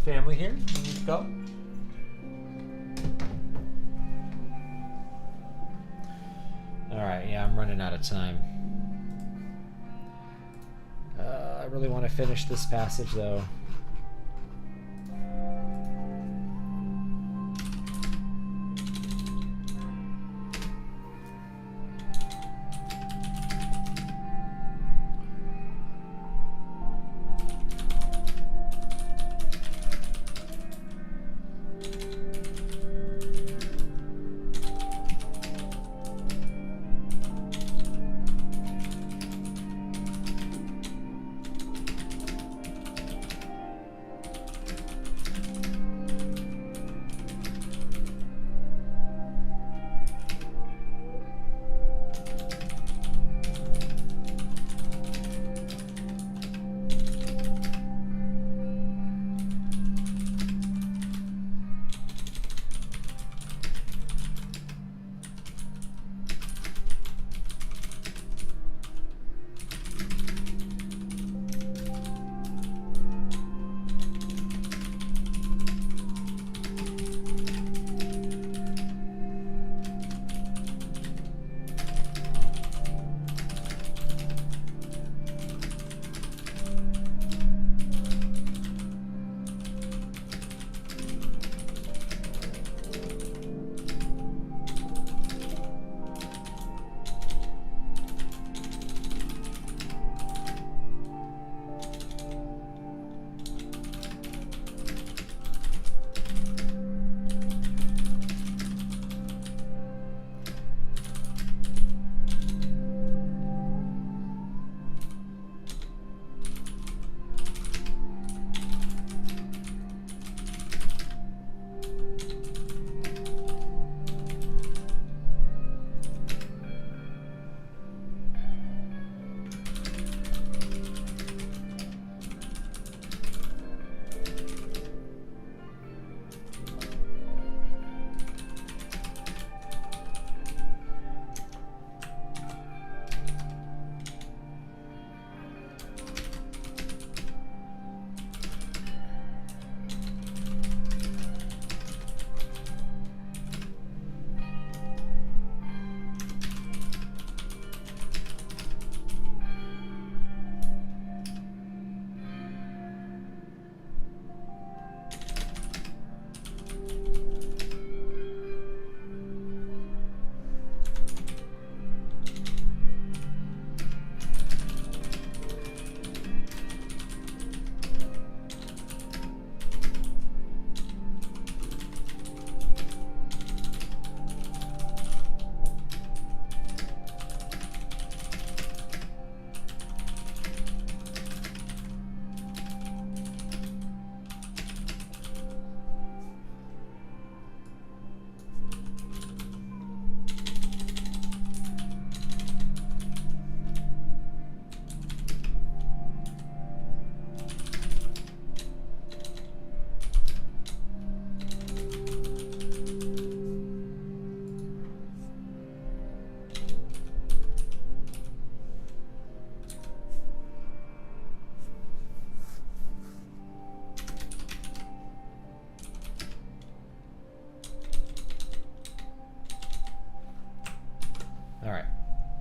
Family here. Let's go. Alright, yeah, I'm running out of time. I really want to finish this passage though.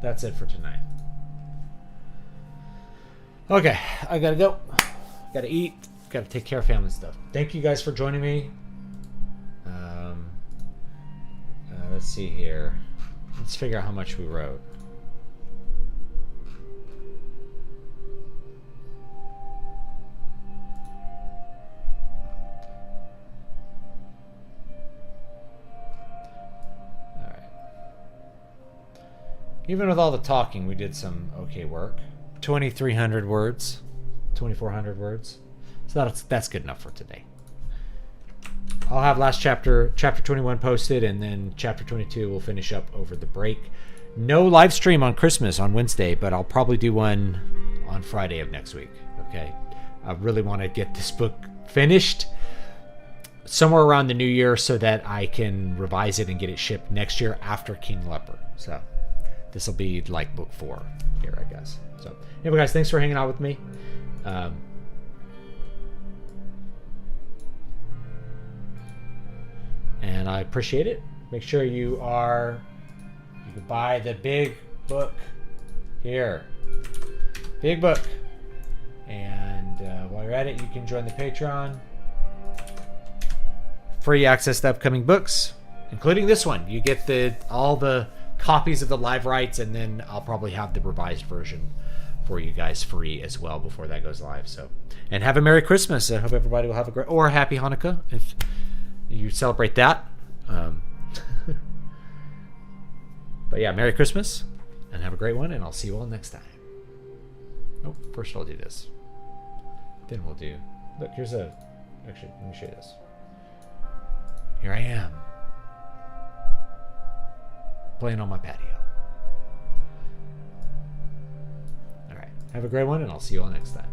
that's it for tonight. Okay, I gotta go. Gotta eat. Gotta take care of family stuff. Thank you guys for joining me. Let's see here. Let's figure out how much we wrote. Even with all the talking, we did some okay work. 2,300 words, 2,400 words. So that's good enough for today. I'll have last chapter 21 posted, and then chapter 22 will finish up over the break. No live stream on Christmas on Wednesday, but I'll probably do one on Friday of next week. Okay, I really want to get this book finished somewhere around the new year so that I can revise it and get it shipped next year after King Leopard. So this will be like book 4 here, I guess. So anyway, guys, thanks for hanging out with me. And I appreciate it. Make sure you can buy the big book here. Big book. And while you're at it, you can join the Patreon. Free access to upcoming books, including this one. You get all the copies of the Livewrites, and then I'll probably have the revised version for you guys free as well before that goes live. So, and have a Merry Christmas. I hope everybody will have a great, or a Happy Hanukkah if you celebrate that. But yeah, Merry Christmas and have a great one, and I'll see you all next time. Oh, first I'll do this. Then we'll do, look, here's actually, let me show you this. Here I am, playing on my patio. All right, have a great one, and I'll see you all next time.